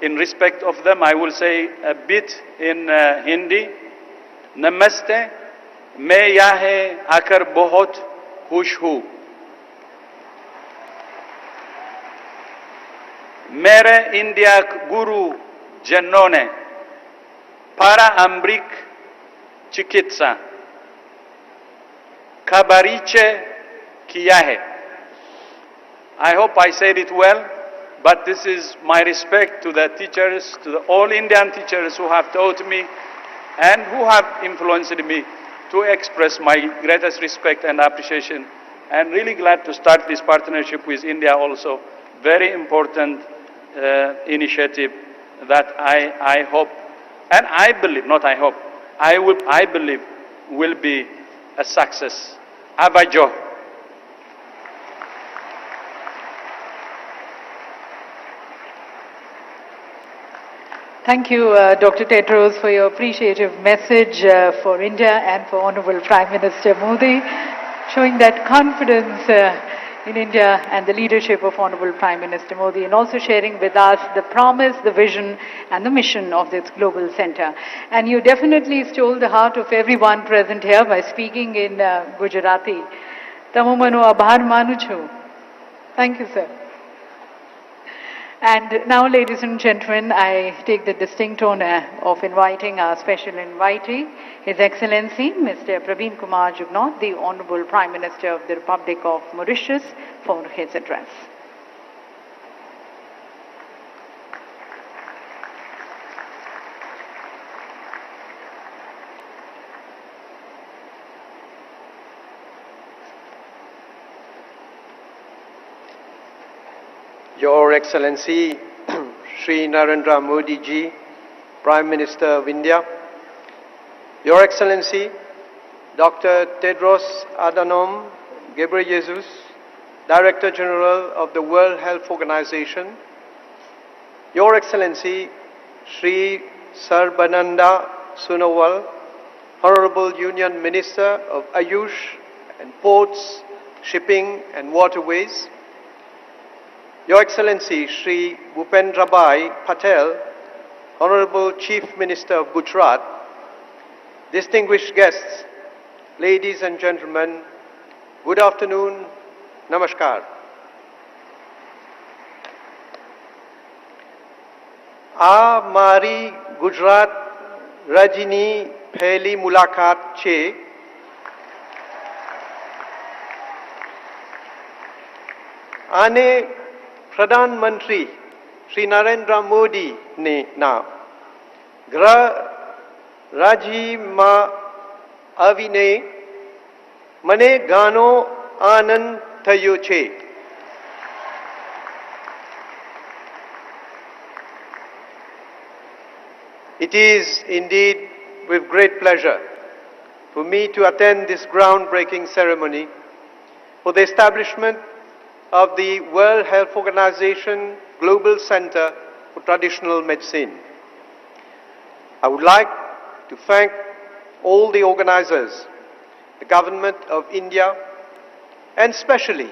in respect of them, I will say a bit in Hindi. Namaste, मैं यहाँ आकर बहुत खुश हूँ. मेरे India गुरु जनों ने पारंपरिक चिकित्सा का परिचय किया है. I hope I said it well, but this is my respect to the teachers, to the all Indian teachers who have taught me and who have influenced me, to express my greatest respect and appreciation. And really glad to start this partnership with India also. Very important initiative that I hope, and I believe, not I hope, I believe will be a success. Abajo. Thank you, Dr. Tedros, for your appreciative message for India and for Honorable Prime Minister Modi, showing that confidence in India and the leadership of Honorable Prime Minister Modi, and also sharing with us the promise, the vision and the mission of this global center. And you definitely stole the heart of everyone present here by speaking in Gujarati. Tamumano abhar manu chu. Thank you, sir. And now, ladies and gentlemen, I take the distinct honor of inviting our special invitee, His Excellency Mr. Praveen Kumar Jugnauth, the Honorable Prime Minister of the Republic of Mauritius, for his address. Your Excellency, Shri Narendra Modi ji, Prime Minister of India, Your Excellency, Dr. Tedros Adhanom Ghebreyesus, Director General of the World Health Organization, Your Excellency, Shri Sarbananda Sonowal, Honorable Union Minister of Ayush and Ports, Shipping and Waterways, Your Excellency Shri Bhupendrabhai Patel, Honorable Chief Minister of Gujarat, distinguished guests, ladies and gentlemen, good afternoon, namaskar. આ મારી ગુજરાત રાજ્યની પહેલી મુલાકાત છે. આને પ્રધાનમંત્રી શ્રી નરેન્દ્ર મોદી ના ગૃહ રાજ્યમાં આવીને મને ઘણો આનંદ થયો છે. It is indeed with great pleasure for me to attend this groundbreaking ceremony for the establishment of the World Health Organization Global Center for Traditional Medicine. I would like to thank all the organizers, the Government of India, and especially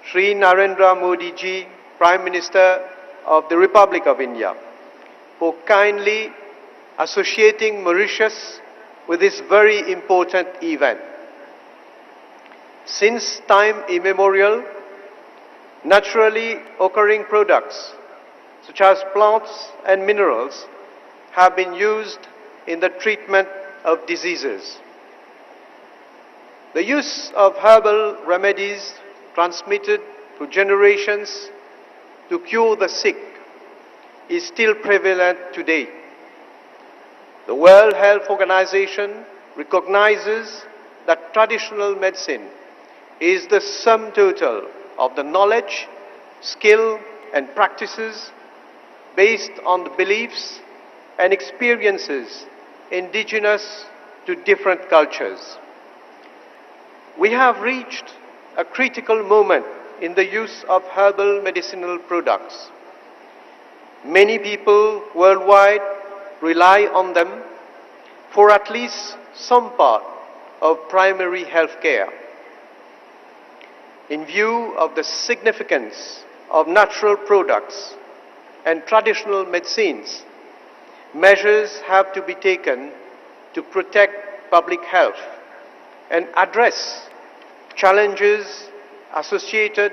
Shri Narendra Modi ji, Prime Minister of the Republic of India, for kindly associating Mauritius with this very important event. Since time immemorial, naturally occurring products such as plants and minerals, have been used in the treatment of diseases. The use of herbal remedies transmitted through generations to cure the sick is still prevalent today. The World Health Organization recognizes that traditional medicine is the sum total of the knowledge, skill, and practices based on the beliefs and experiences indigenous to different cultures. We have reached a critical moment in the use of herbal medicinal products. Many people worldwide rely on them for at least some part of primary health care. In view of the significance of natural products and traditional medicines, measures have to be taken to protect public health and address challenges associated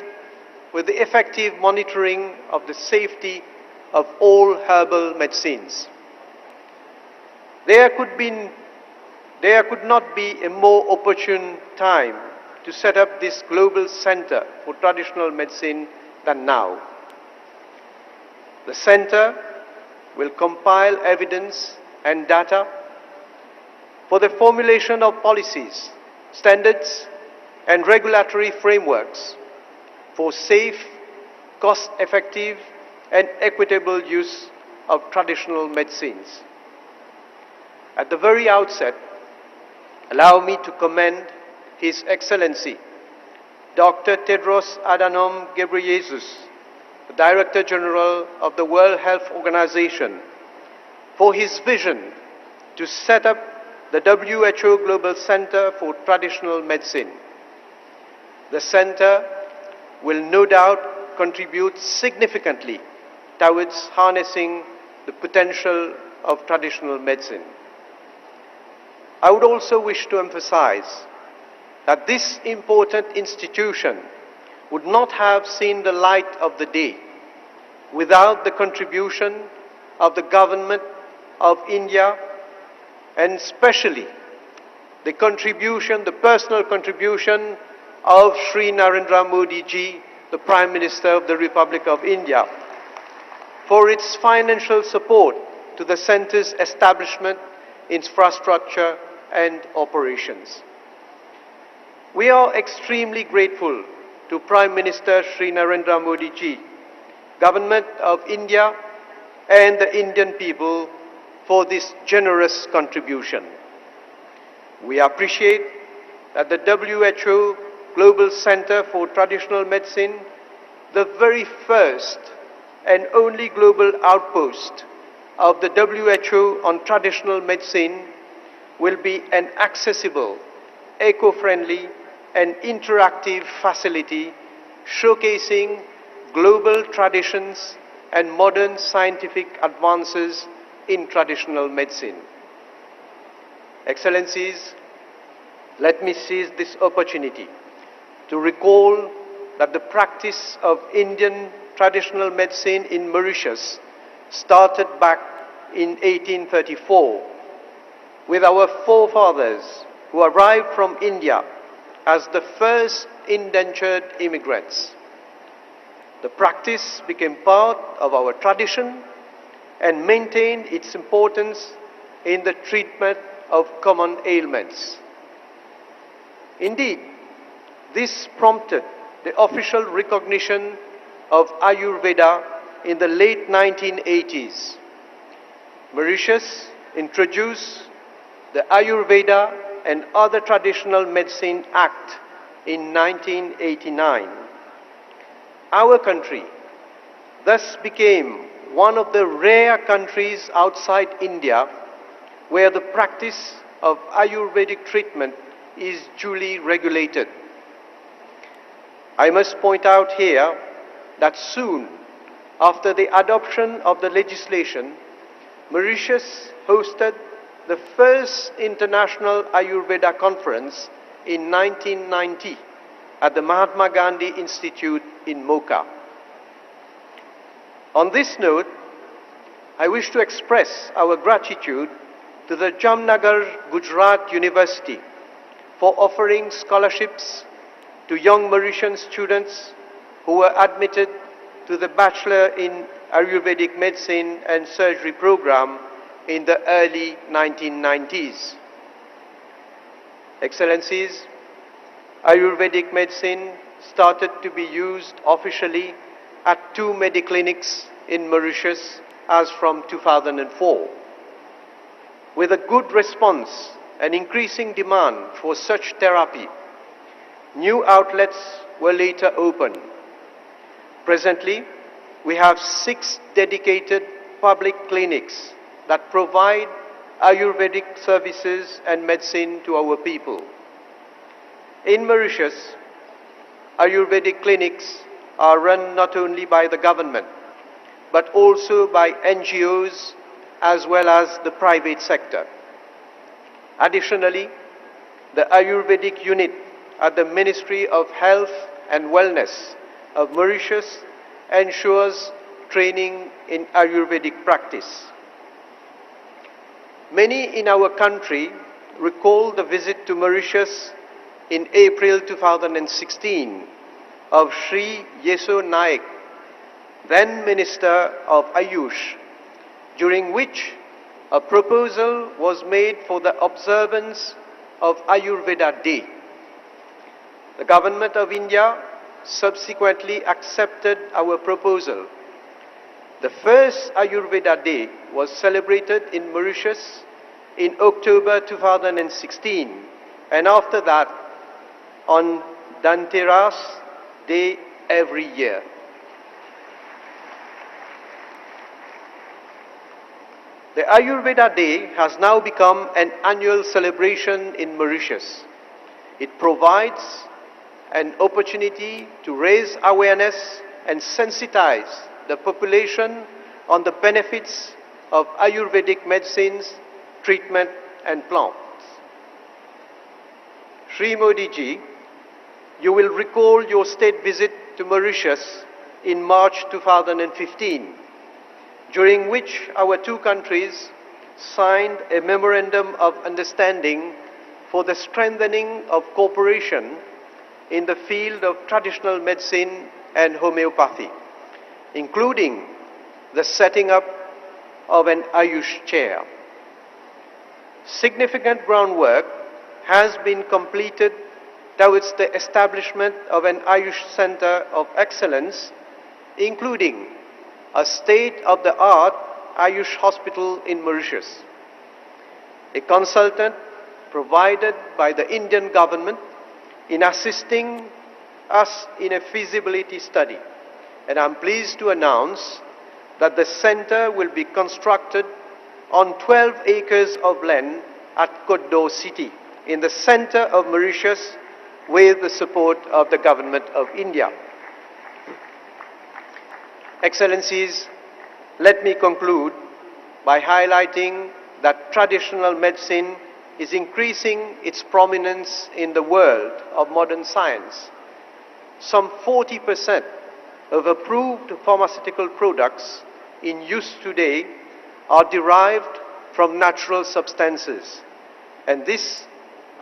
with the effective monitoring of the safety of all herbal medicines. There could not be a more opportune time to set up this global center for traditional medicine than now. The center will compile evidence and data for the formulation of policies, standards, and regulatory frameworks for safe, cost-effective, and equitable use of traditional medicines. At the very outset, allow me to commend His Excellency, Dr. Tedros Adhanom Ghebreyesus, the Director General of the World Health Organization, for his vision to set up the WHO Global Center for Traditional Medicine. The center will no doubt contribute significantly towards harnessing the potential of traditional medicine. I would also wish to emphasize that this important institution would not have seen the light of the day without the contribution of the government of India, and especially the personal contribution of Shri Narendra Modi ji, the Prime Minister of the Republic of India, for its financial support to the center's establishment, infrastructure, and operations. We are extremely grateful to Prime Minister Shri Narendra Modi ji, Government of India, and the Indian people for this generous contribution. We appreciate that the WHO Global Center for Traditional Medicine, the very first and only global outpost of the WHO on traditional medicine, will be an accessible, eco-friendly, and interactive facility showcasing global traditions and modern scientific advances in traditional medicine. Excellencies, let me seize this opportunity to recall that the practice of Indian traditional medicine in Mauritius started back in 1834 with our forefathers who arrived from India as the first indentured immigrants. The practice became part of our tradition and maintained its importance in the treatment of common ailments. Indeed, this prompted the official recognition of Ayurveda in the late 1980s. Mauritius introduced the Ayurveda and Other Traditional Medicine Act in 1989. Our country thus became one of the rare countries outside India where the practice of Ayurvedic treatment is duly regulated. I must point out here that soon after the adoption of the legislation, Mauritius hosted the first International Ayurveda Conference in 1990 at the Mahatma Gandhi Institute in Mocha. On this note, I wish to express our gratitude to the Jamnagar, Gujarat University for offering scholarships to young Mauritian students who were admitted to the Bachelor in Ayurvedic Medicine and Surgery program in the early 1990s. Excellencies, Ayurvedic medicine started to be used officially at 2 mediclinics in Mauritius as from 2004. With a good response and increasing demand for such therapy, new outlets were later opened. Presently, we have 6 dedicated public clinics that provide Ayurvedic services and medicine to our people. In Mauritius, Ayurvedic clinics are run not only by the government, but also by NGOs as well as the private sector. Additionally, the Ayurvedic unit at the Ministry of Health and Wellness of Mauritius ensures training in Ayurvedic practice. Many in our country recall the visit to Mauritius in April 2016 of Sri Yeso Naik, then Minister of Ayush, during which a proposal was made for the observance of Ayurveda Day. The Government of India subsequently accepted our proposal. The first Ayurveda Day was celebrated in Mauritius in October 2016, and after that on Dhanteras Day every year. The Ayurveda Day has now become an annual celebration in Mauritius. It provides an opportunity to raise awareness and sensitize the population on the benefits of Ayurvedic medicines, treatment and plants. Shri Modi ji, you will recall your state visit to Mauritius in March 2015, during which our 2 countries signed a memorandum of understanding for the strengthening of cooperation in the field of traditional medicine and homeopathy, including the setting up of an Ayush chair. Significant groundwork has been completed towards the establishment of an Ayush Center of Excellence, including a state-of-the-art Ayush hospital in Mauritius. A consultant provided by the Indian government in assisting us in a feasibility study. And I'm pleased to announce that the center will be constructed on 12 acres of land at Koddo city in the center of Mauritius with the support of the Government of India. Excellencies, let me conclude by highlighting that traditional medicine is increasing its prominence in the world of modern science. Some 40% of approved pharmaceutical products in use today are derived from natural substances, and this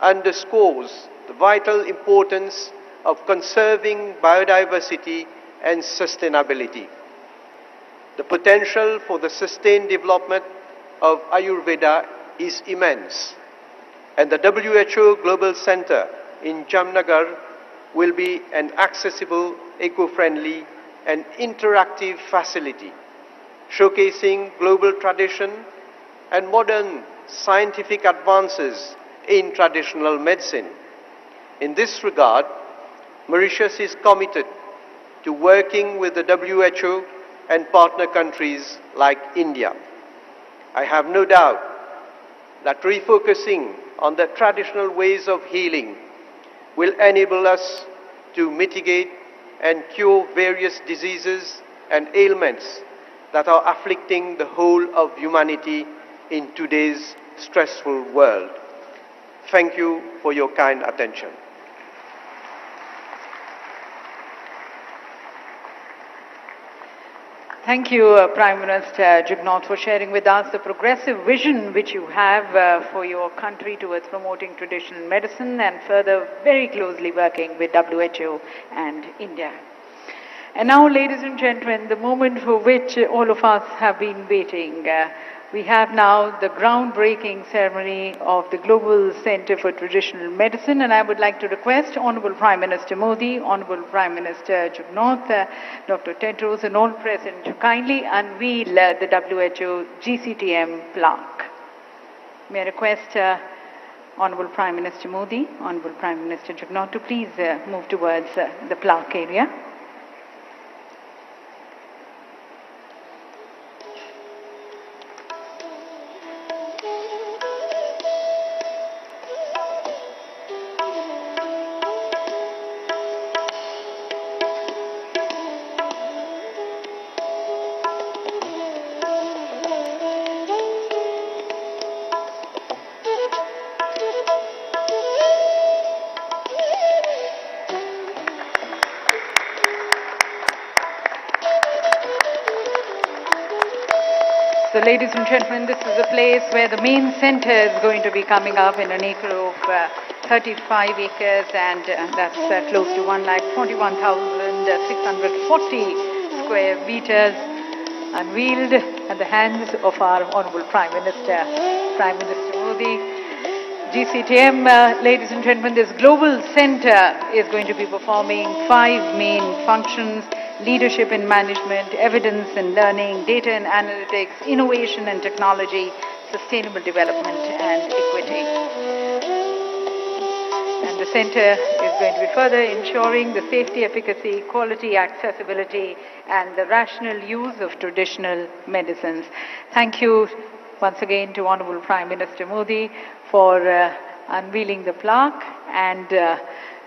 underscores the vital importance of conserving biodiversity and sustainability. The potential for the sustained development of Ayurveda is immense, and the WHO Global Center in Jamnagar will be an accessible, eco-friendly and interactive facility, showcasing global tradition and modern scientific advances in traditional medicine. In this regard, Mauritius is committed to working with the WHO and partner countries like India. I have no doubt that refocusing on the traditional ways of healing will enable us to mitigate and cure various diseases and ailments that are afflicting the whole of humanity in today's stressful world. Thank you for your kind attention. Thank you, Prime Minister Jugnauth, for sharing with us the progressive vision which you have for your country towards promoting traditional medicine and further very closely working with WHO and India. And now, ladies and gentlemen, the moment for which all of us have been waiting. We have now the groundbreaking ceremony of the Global Center for Traditional Medicine, and I would like to request Honorable Prime Minister Modi, Honorable Prime Minister Jugnauth, Dr. Tedros and all present to kindly unveil the WHO GCTM plaque. May I request Honorable Prime Minister Modi, Honorable Prime Minister Jugnauth to please move towards the plaque area. So, ladies and gentlemen, this is a place where the main center is going to be coming up in an acre of 35 acres, and that's close to 1,41,640 square meters, unveiled at the hands of our Honorable Prime Minister Modi. GCTM, ladies and gentlemen, this global center is going to be performing 5 main functions: leadership in management, evidence and learning, data and analytics, innovation and technology, sustainable development and equity. And the center is going to be further ensuring the safety, efficacy, quality, accessibility and the rational use of traditional medicines. Thank you once again to Honorable Prime Minister Modi for unveiling the plaque and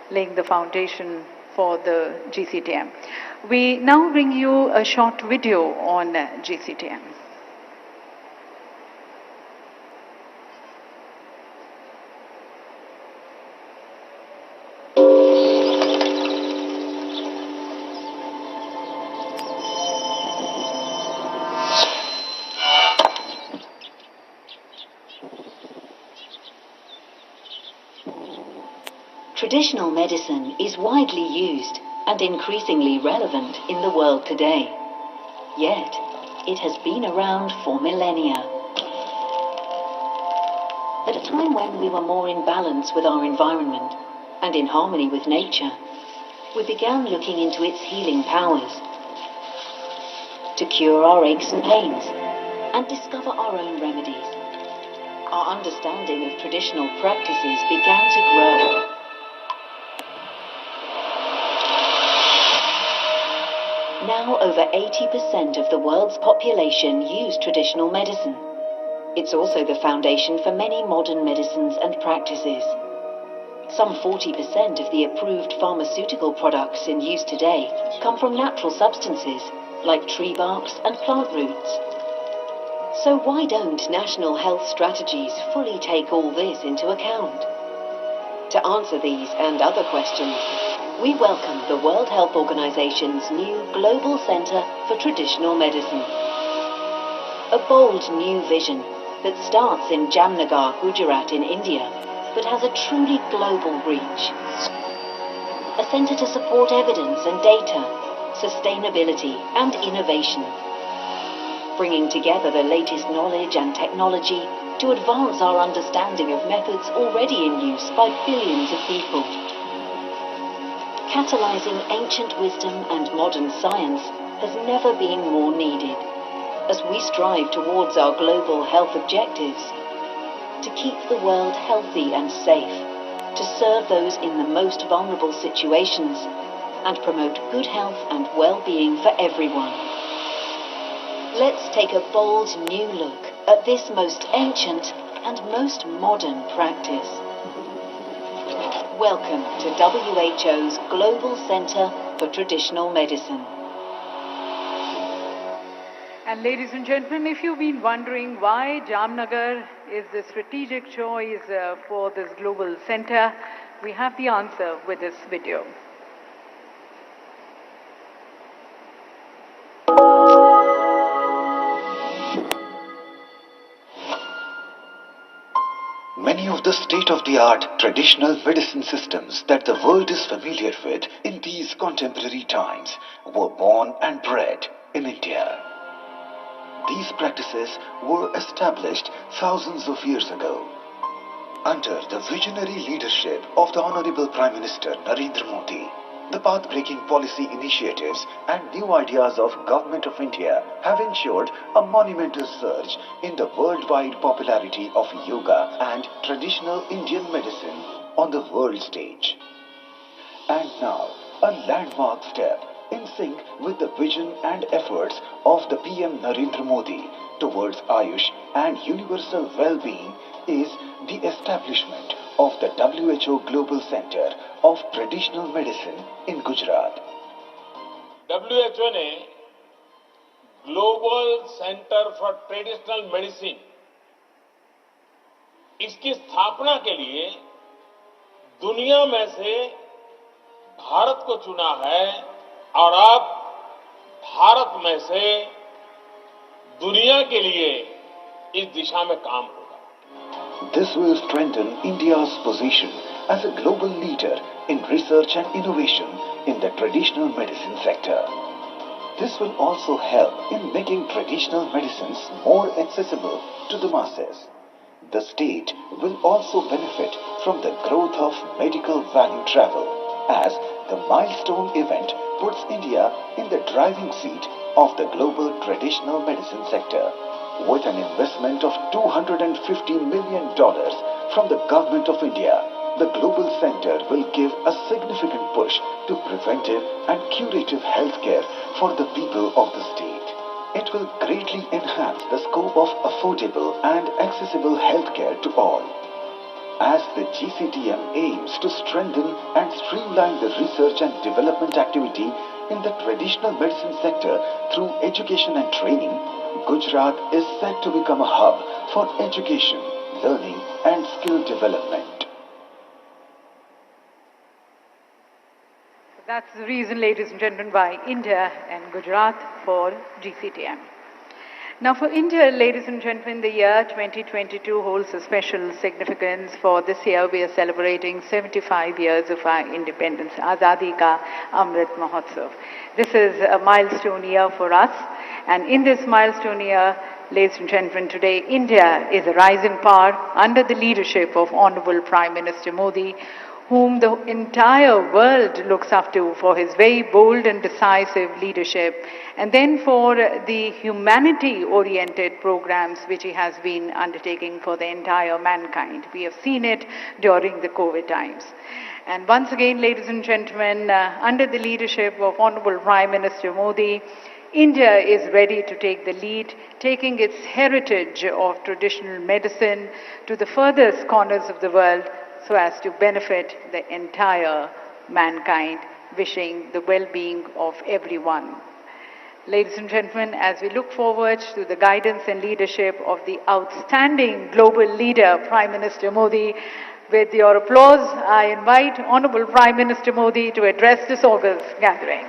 laying the foundation for the GCTM. We now bring you a short video on GCTM. Traditional medicine is widely used and increasingly relevant in the world today. Yet, it has been around for millennia. At a time when we were more in balance with our environment and in harmony with nature, we began looking into its healing powers to cure our aches and pains and discover our own remedies. Our understanding of traditional practices began to grow. Now over 80% of the world's population use traditional medicine. It's also the foundation for many modern medicines and practices. Some 40% of the approved pharmaceutical products in use today come from natural substances like tree barks and plant roots. So why don't national health strategies fully take all this into account? To answer these and other questions, we welcome the World Health Organization's new Global Center for Traditional Medicine. A bold new vision that starts in Jamnagar, Gujarat in India, but has a truly global reach. A center to support evidence and data, sustainability and innovation, bringing together the latest knowledge and technology to advance our understanding of methods already in use by billions of people. Catalyzing ancient wisdom and modern science has never been more needed as we strive towards our global health objectives to keep the world healthy and safe, to serve those in the most vulnerable situations and promote good health and well-being for everyone. Let's take a bold new look at this most ancient and most modern practice. Welcome to WHO's Global Center for Traditional Medicine. And ladies and gentlemen, if you've been wondering why Jamnagar is the strategic choice for this global center, we have the answer with this video. of the state-of-the-art traditional medicine systems that the world is familiar with in these contemporary times were born and bred in India. These practices were established thousands of years ago. Under the visionary leadership of the Honorable Prime Minister Narendra Modi, the path-breaking policy initiatives and new ideas of Government of India have ensured a monumental surge in the worldwide popularity of yoga and traditional Indian medicine on the world stage. And now, a landmark step in sync with the vision and efforts of the PM Narendra Modi towards Ayush and universal well-being is the establishment of the WHO Global Center of Traditional Medicine in Gujarat. WHO ने global centre for traditional medicine इसकी स्थापना के लिए दुनिया में से भारत को चुना है और अब भारत में से दुनिया के लिए इस दिशा में काम होगा. This will strengthen India's position as a global leader in research and innovation in the traditional medicine sector. This will also help in making traditional medicines more accessible to the masses. The state will also benefit from the growth of medical value travel, as the milestone event puts India in the driving seat of the global traditional medicine sector. With an investment of $250 million from the Government of India, the Global Center will give a significant push to preventive and curative healthcare for the people of the state. It will greatly enhance the scope of affordable and accessible healthcare to all. As the GCTM aims to strengthen and streamline the research and development activity in the traditional medicine sector through education and training, Gujarat is set to become a hub for education, learning and skill development. That's the reason, ladies and gentlemen, why India and Gujarat for GCTM. Now for India, ladies and gentlemen, the year 2022 holds a special significance. For this year, we are celebrating 75 years of our independence, Azadi Ka Amrit Mahotsav. This is a milestone year for us. And in this milestone year, ladies and gentlemen, today India is a rising power under the leadership of Honorable Prime Minister Modi, whom the entire world looks up to for his very bold and decisive leadership, and then for the humanity-oriented programs which he has been undertaking for the entire mankind. We have seen it during the COVID times. And once again, ladies and gentlemen, under the leadership of Honorable Prime Minister Modi, India is ready to take the lead, taking its heritage of traditional medicine to the furthest corners of the world so as to benefit the entire mankind, wishing the well-being of everyone. Ladies and gentlemen, as we look forward to the guidance and leadership of the outstanding global leader, Prime Minister Modi, with your applause, I invite Honorable Prime Minister Modi to address this august gathering.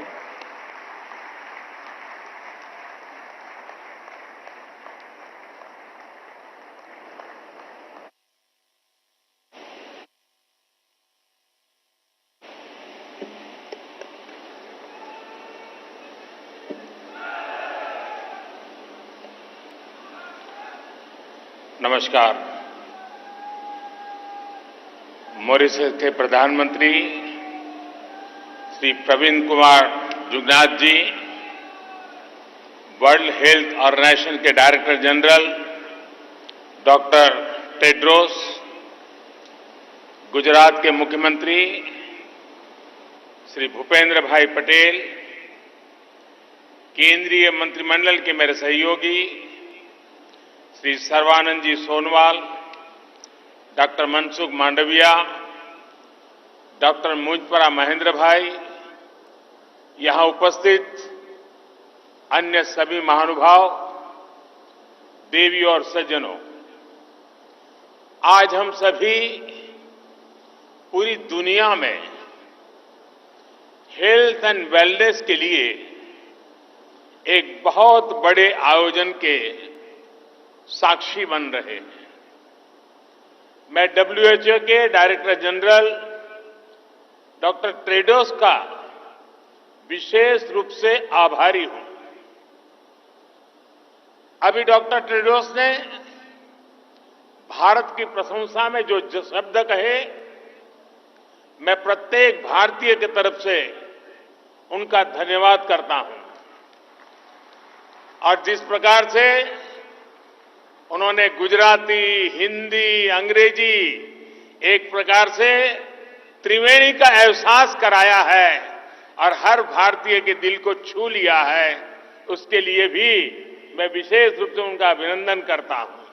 नमस्कार. Mauritius के प्रधानमंत्री श्री प्रवीण कुमार जुगनाथ जी, world health organisation के director general doctor Tedros, Gujarat के मुख्यमंत्री श्री भूपेंद्र भाई पटेल, केंद्रीय मंत्रिमंडल के मेरे सहयोगी श्री सर्बानंद जी सोनवाल, डॉक्टर मनसुख मांडविया, डॉक्टर मुझपरा महेंद्र भाई, यहां उपस्थित अन्य सभी महानुभाव, देवी और सज्जनों, आज हम सभी पूरी दुनिया में हेल्थ एंड वेलनेस के लिए एक बहुत बड़े आयोजन के साक्षी बन रहे हैं. मैं WHO के डायरेक्टर जनरल डॉक्टर टेड्रोस का विशेष रूप से आभारी हूं। अभी डॉक्टर टेड्रोस ने भारत की प्रशंसा में जो शब्द कहे, मैं प्रत्येक भारतीय की तरफ से उनका धन्यवाद करता हूं। और जिस प्रकार से उन्होंने गुजराती, हिंदी, अंग्रेजी एक प्रकार से त्रिवेणी का एहसास कराया है और हर भारतीय के दिल को छू लिया है, उसके लिए भी मैं विशेष रूप से उनका अभिनंदन करता हूं।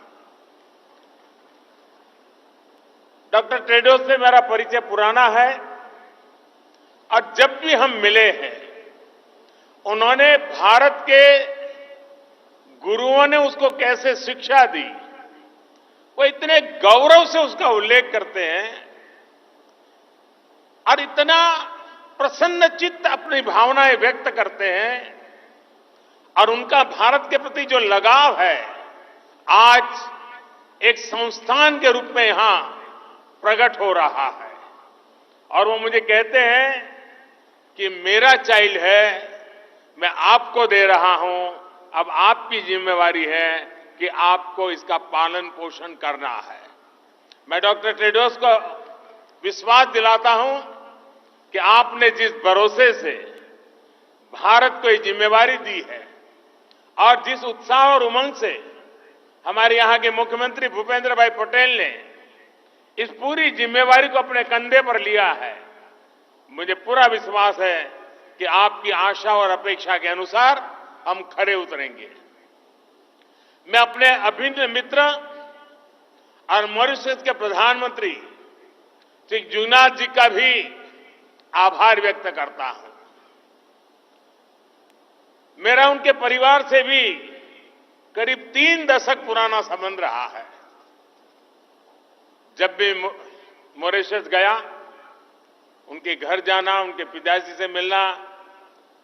डॉक्टर टेड्रोस से मेरा परिचय पुराना है और जब भी हम मिले हैं, उन्होंने भारत के गुरुओं ने उसको कैसे शिक्षा दी, वो इतने गौरव से उसका उल्लेख करते हैं और इतना प्रसन्न चित्त अपनी भावनाएं व्यक्त करते हैं और उनका भारत के प्रति जो लगाव है, आज एक संस्थान के रूप में यहां प्रकट हो रहा है। और वो मुझे कहते हैं कि मेरा चाइल्ड है, मैं आपको दे रहा हूं, अब आपकी जिम्मेवारी है कि आपको इसका पालन पोषण करना है। मैं डॉक्टर टेड्रोस को विश्वास दिलाता हूं कि आपने जिस भरोसे से भारत को ये जिम्मेवारी दी है और जिस उत्साह और उमंग से हमारे यहां के मुख्यमंत्री भूपेंद्र भाई पटेल ने इस पूरी जिम्मेवारी को अपने कंधे पर लिया है, मुझे पूरा विश्वास है कि आपकी आशा और अपेक्षा के अनुसार हम खरे उतरेंगे। मैं अपने अभिन्न मित्र और मॉरिशस के प्रधानमंत्री श्री जुगनाथ जी का भी आभार व्यक्त करता हूं। मेरा उनके परिवार से भी करीब 3 दशक पुराना संबंध रहा है। जब भी मॉरिशस गया, उनके घर जाना, उनके पिताजी से मिलना,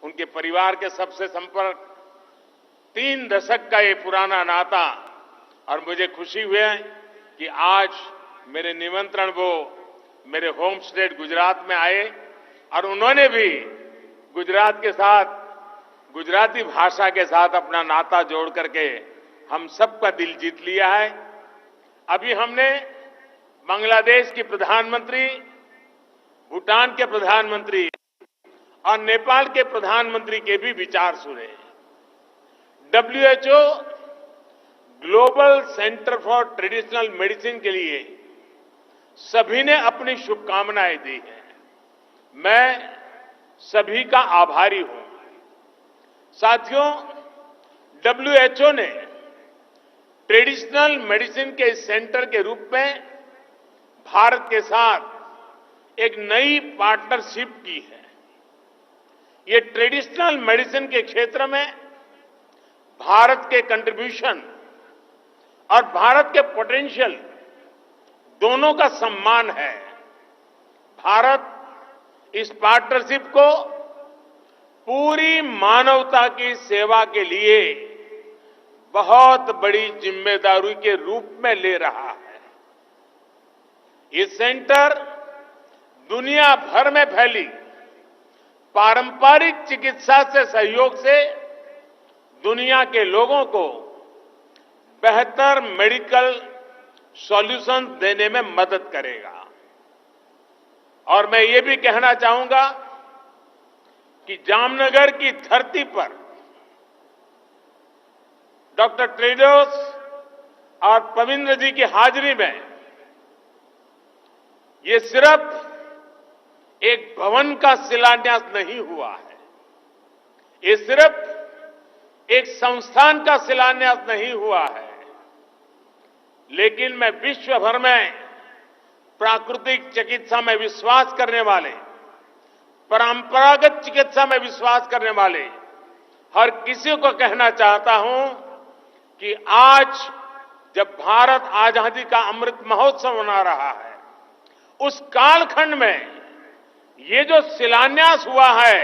उनके परिवार के सबसे संपर्क, 3 दशक का ये पुराना नाता। और मुझे खुशी हुई कि आज मेरे निमंत्रण वो मेरे होम स्टेट गुजरात में आए और उन्होंने भी गुजरात के साथ, गुजराती भाषा के साथ अपना नाता जोड़ करके हम सबका दिल जीत लिया है। अभी हमने बांग्लादेश की प्रधानमंत्री, भूटान के प्रधानमंत्री और नेपाल के प्रधानमंत्री के भी विचार सुने। WHO global centre for traditional medicine के लिए सभी ने अपनी शुभकामनाएं दी हैं। मैं सभी का आभारी हूं। साथियों, WHO ने ट्रेडिशनल मेडिसिन के इस सेंटर के रूप में भारत के साथ एक नई पार्टनरशिप की है। ये ट्रेडिशनल मेडिसिन के क्षेत्र में भारत के कंट्रीब्यूशन और भारत के पोटेंशियल दोनों का सम्मान है। भारत इस पार्टनरशिप को पूरी मानवता की सेवा के लिए बहुत बड़ी जिम्मेदारी के रूप में ले रहा है। ये सेंटर दुनिया भर में फैली पारंपरिक चिकित्सा से सहयोग से दुनिया के लोगों को बेहतर मेडिकल सॉल्यूशन देने में मदद करेगा। और मैं ये भी कहना चाहूंगा कि जामनगर की धरती पर डॉक्टर टेड्रोस और पविंद्र जी की हाजिरी में ये सिर्फ एक भवन का शिलान्यास नहीं हुआ है, ये सिर्फ एक संस्थान का शिलान्यास नहीं हुआ है, लेकिन मैं विश्व भर में प्राकृतिक चिकित्सा में विश्वास करने वाले, परंपरागत चिकित्सा में विश्वास करने वाले हर किसी को कहना चाहता हूं कि आज जब भारत आजादी का अमृत महोत्सव मना रहा है, उस कालखंड में ये जो शिलान्यास हुआ है,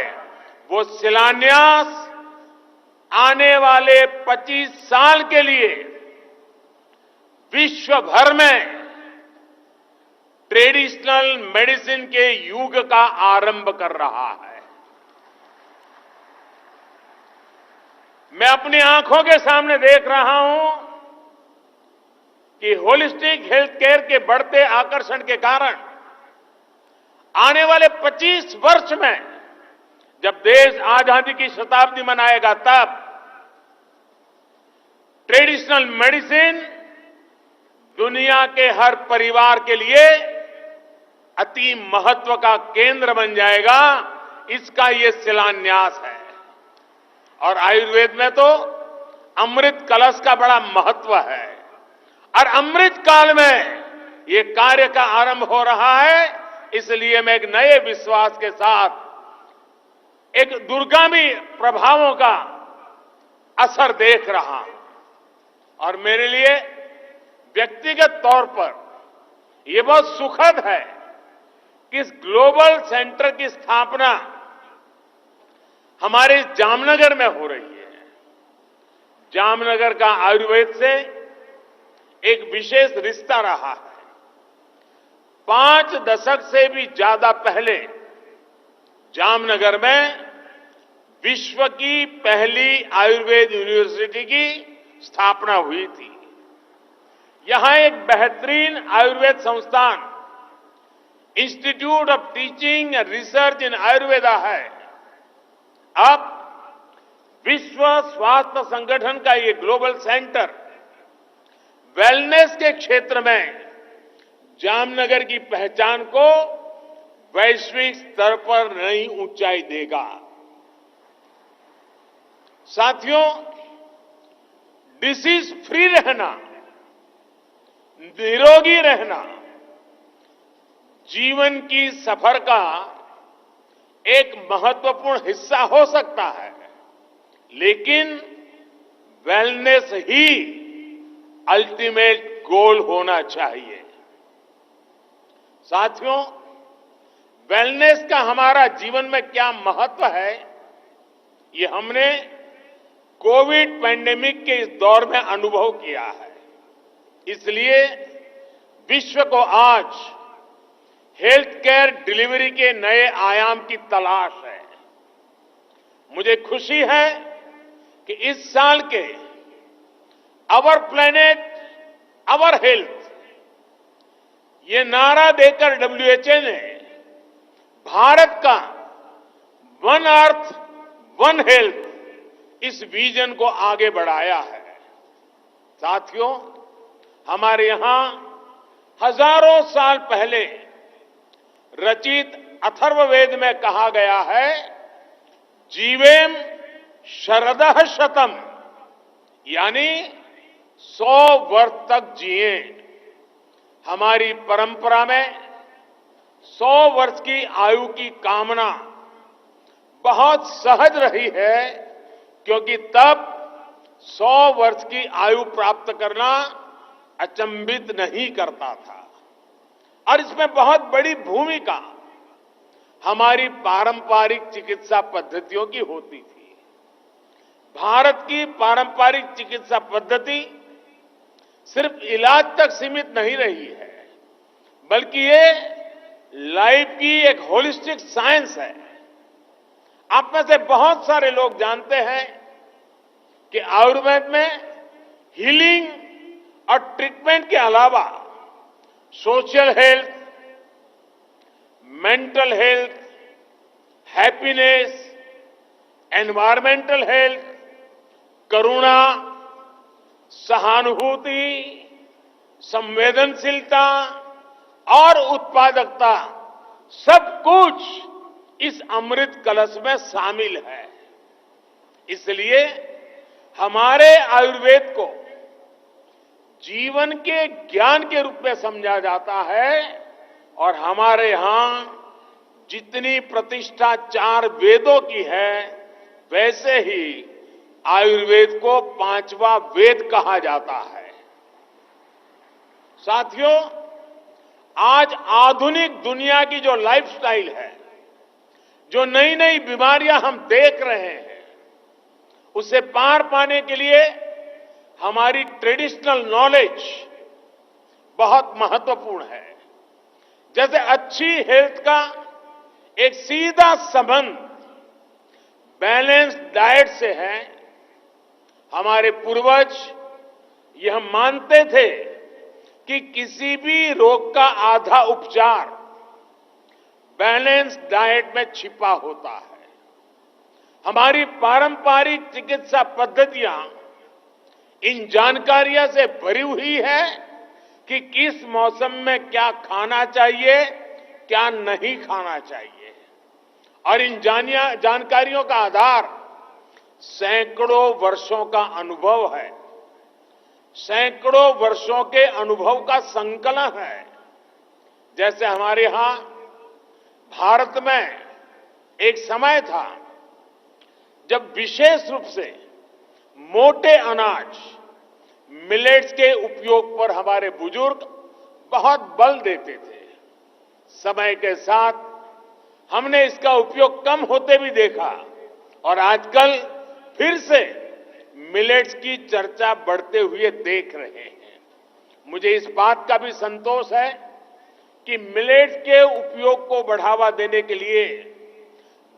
वो शिलान्यास आने वाले 25 साल के लिए विश्व भर में ट्रेडिशनल मेडिसिन के युग का आरंभ कर रहा है। मैं अपनी आंखों के सामने देख रहा हूं कि होलिस्टिक हेल्थ केयर के बढ़ते आकर्षण के कारण आने वाले 25 वर्ष में जब देश आजादी की शताब्दी मनाएगा तब ट्रेडिशनल मेडिसिन दुनिया के हर परिवार के लिए अति महत्व का केंद्र बन जाएगा। इसका ये शिलान्यास है। और आयुर्वेद में तो अमृत कलश का बड़ा महत्व है और अमृत काल में ये कार्य का आरंभ हो रहा है। इसलिए मैं एक नए विश्वास के साथ एक दूरगामी प्रभावों का असर देख रहा हूं और मेरे लिए व्यक्तिगत तौर पर यह बहुत सुखद है कि इस ग्लोबल सेंटर की स्थापना हमारे जामनगर में हो रही है। जामनगर का आयुर्वेद से एक विशेष रिश्ता रहा है। 5 दशक से भी ज्यादा पहले जामनगर में विश्व की पहली आयुर्वेद यूनिवर्सिटी की स्थापना हुई थी। यहां एक बेहतरीन आयुर्वेद संस्थान institute of teaching and research इन आयुर्वेदा है। अब विश्व स्वास्थ्य संगठन का ये ग्लोबल सेंटर वेलनेस के क्षेत्र में जामनगर की पहचान को वैश्विक स्तर पर नई ऊंचाई देगा। साथियों, डिसीज फ्री रहना, निरोगी रहना जीवन की सफर का एक महत्वपूर्ण हिस्सा हो सकता है, लेकिन वेलनेस ही अल्टीमेट गोल होना चाहिए। साथियों, वेलनेस का हमारा जीवन में क्या महत्व है, ये हमने कोविड पैंडेमिक के इस दौर में अनुभव किया है। इसलिए विश्व को आज हेल्थ केयर डिलीवरी के नए आयाम की तलाश है। मुझे खुशी है कि इस साल के अवर प्लेनेट अवर हेल्थ ये नारा देकर WHO ने भारत का वन अर्थ वन हेल्थ इस विजन को आगे बढ़ाया है। साथियों, हमारे यहां हजारों साल पहले रचित अथर्ववेद में कहा गया है, जीवेम शरदः शतम, यानी 100 वर्ष तक जिए। हमारी परंपरा में 100 वर्ष की आयु की कामना बहुत सहज रही है, क्योंकि तब 100 वर्ष की आयु प्राप्त करना अचंभित नहीं करता था। और इसमें बहुत बड़ी भूमिका हमारी पारंपरिक चिकित्सा पद्धतियों की होती थी। भारत की पारंपरिक चिकित्सा पद्धति सिर्फ इलाज तक सीमित नहीं रही है, बल्कि ये लाइफ की एक होलिस्टिक साइंस है। आप में से बहुत सारे लोग जानते हैं कि आयुर्वेद में हीलिंग और ट्रीटमेंट के अलावा social health, mental health, happiness, environmental health, करुणा, सहानुभूति, संवेदनशीलता और उत्पादकता सब कुछ इस अमृत कलश में शामिल है। इसलिए हमारे आयुर्वेद को जीवन के ज्ञान के रूप में समझा जाता है और हमारे यहां जितनी प्रतिष्ठा 4 वेदों की है, वैसे ही आयुर्वेद को 5वां वेद कहा जाता है। साथियों, आज आधुनिक दुनिया की जो लाइफस्टाइल है, जो नई नई बीमारियां हम देख रहे हैं, उसे पार पाने के लिए हमारी ट्रेडिशनल नॉलेज बहुत महत्वपूर्ण है। जैसे अच्छी हेल्थ का एक सीधा संबंध बैलेंस डाइट से है। हमारे पूर्वज यह मानते थे कि किसी भी रोग का आधा उपचार बैलेंस डाइट में छिपा होता है। हमारी पारंपरिक चिकित्सा पद्धतियां इन जानकारियों से भरी हुई है कि किस मौसम में क्या खाना चाहिए, क्या नहीं खाना चाहिए। और इन जानकारियों का आधार सैकड़ों वर्षों का अनुभव है, सैकड़ों वर्षों के अनुभव का संकलन है। जैसे हमारे यहां भारत में एक समय था जब विशेष रूप से मोटे अनाज मिलेट्स के उपयोग पर हमारे बुजुर्ग बहुत बल देते थे। समय के साथ हमने इसका उपयोग कम होते भी देखा और आजकल फिर से मिलेट्स की चर्चा बढ़ते हुए देख रहे हैं। मुझे इस बात का भी संतोष है कि मिलेट्स के उपयोग को बढ़ावा देने के लिए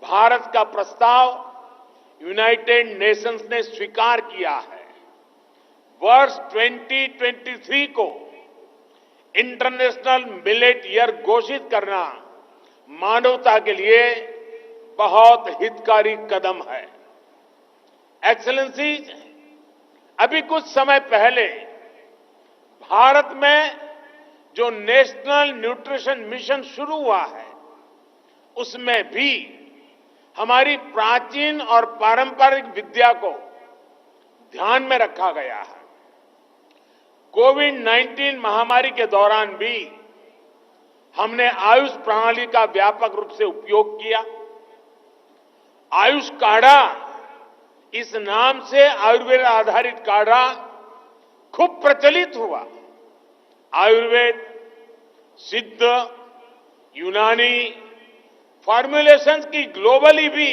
भारत का प्रस्ताव यूनाइटेड नेशंस ने स्वीकार किया है। वर्ष 2023 को इंटरनेशनल मिलेट ईयर घोषित करना मानवता के लिए बहुत हितकारी कदम है। एक्सेलेंसीज, अभी कुछ समय पहले भारत में जो नेशनल न्यूट्रिशन मिशन शुरू हुआ है, उसमें भी हमारी प्राचीन और पारंपरिक विद्या को ध्यान में रखा गया है। कोविड-19 महामारी के दौरान भी हमने आयुष प्रणाली का व्यापक रूप से उपयोग किया। आयुष काढ़ा, इस नाम से आयुर्वेद आधारित काढ़ा खूब प्रचलित हुआ। आयुर्वेद, सिद्ध, यूनानी फॉर्मुलेशंस की ग्लोबली भी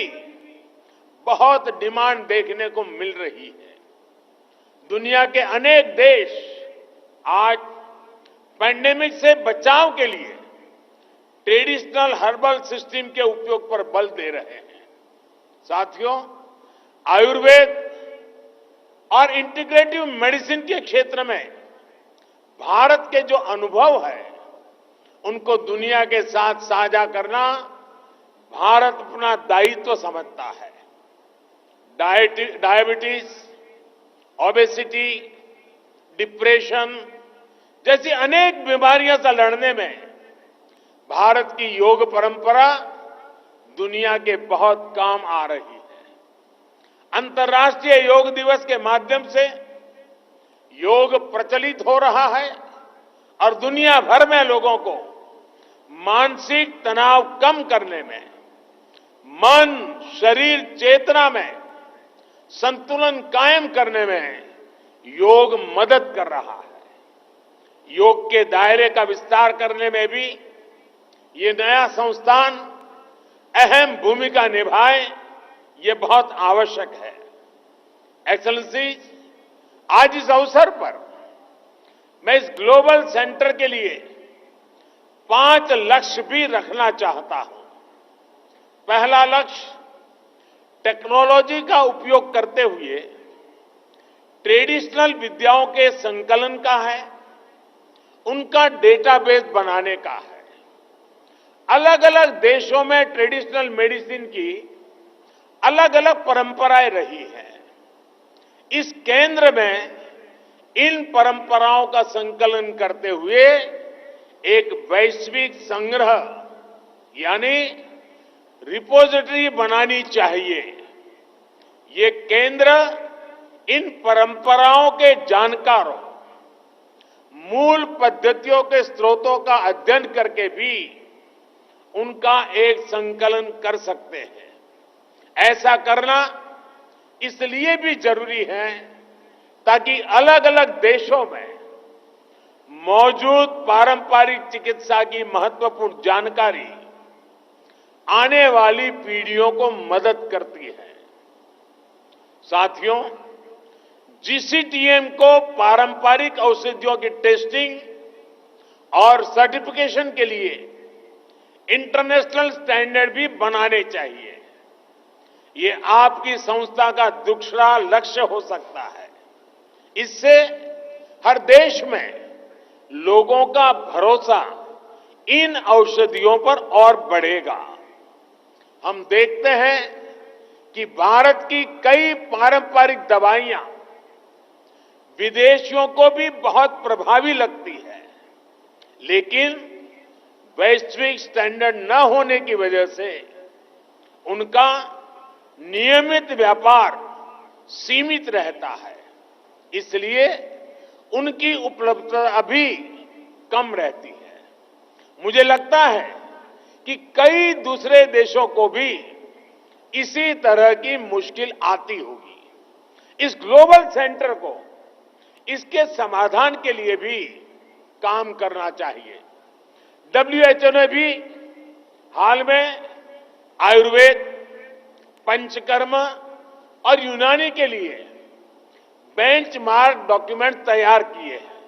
बहुत डिमांड देखने को मिल रही है। दुनिया के अनेक देश आज पैंडेमिक से बचाव के लिए ट्रेडिशनल हर्बल सिस्टम के उपयोग पर बल दे रहे हैं। साथियों, आयुर्वेद और इंटीग्रेटिव मेडिसिन के क्षेत्र में भारत के जो अनुभव है, उनको दुनिया के साथ साझा करना भारत अपना दायित्व समझता है। डायबिटीज, ओबेसिटी, डिप्रेशन जैसी अनेक बीमारियों से लड़ने में भारत की योग परंपरा दुनिया के बहुत काम आ रही है। अंतर्राष्ट्रीय योग दिवस के माध्यम से योग प्रचलित हो रहा है और दुनिया भर में लोगों को मानसिक तनाव कम करने में, मन, शरीर, चेतना में संतुलन कायम करने में योग मदद कर रहा है। योग के दायरे का विस्तार करने में भी ये नया संस्थान अहम भूमिका निभाए, ये बहुत आवश्यक है। एक्सेलेंसीज, आज इस अवसर पर मैं इस ग्लोबल सेंटर के लिए 5 लक्ष्य भी रखना चाहता हूं। पहला लक्ष्य टेक्नोलॉजी का उपयोग करते हुए ट्रेडिशनल विद्याओं के संकलन का है, उनका डेटाबेस बनाने का है। अलग अलग देशों में ट्रेडिशनल मेडिसिन की अलग अलग परंपराएं रही हैं। इस केंद्र में इन परंपराओं का संकलन करते हुए एक वैश्विक संग्रह यानी रिपोजिटरी बनानी चाहिए। ये केंद्र इन परंपराओं के जानकारों, मूल पद्धतियों के स्रोतों का अध्ययन करके भी उनका एक संकलन कर सकते हैं। ऐसा करना इसलिए भी जरूरी है ताकि अलग अलग देशों में मौजूद पारंपरिक चिकित्सा की महत्वपूर्ण जानकारी आने वाली पीढ़ियों को मदद करती है। साथियों, जीसीटीएम को पारंपरिक औषधियों की टेस्टिंग और सर्टिफिकेशन के लिए इंटरनेशनल स्टैंडर्ड भी बनाने चाहिए। ये आपकी संस्था का दूसरा लक्ष्य हो सकता है। इससे हर देश में लोगों का भरोसा इन औषधियों पर और बढ़ेगा। हम देखते हैं कि भारत की कई पारंपरिक दवाइयां विदेशियों को भी बहुत प्रभावी लगती है, लेकिन वैश्विक स्टैंडर्ड न होने की वजह से उनका नियमित व्यापार सीमित रहता है। इसलिए उनकी उपलब्धता अभी कम रहती है। मुझे लगता है कि कई दूसरे देशों को भी इसी तरह की मुश्किल आती होगी। इस ग्लोबल सेंटर को इसके समाधान के लिए भी काम करना चाहिए। WHO ने भी हाल में आयुर्वेद, पंचकर्म और यूनानी के लिए बेंचमार्क डॉक्यूमेंट तैयार किए हैं।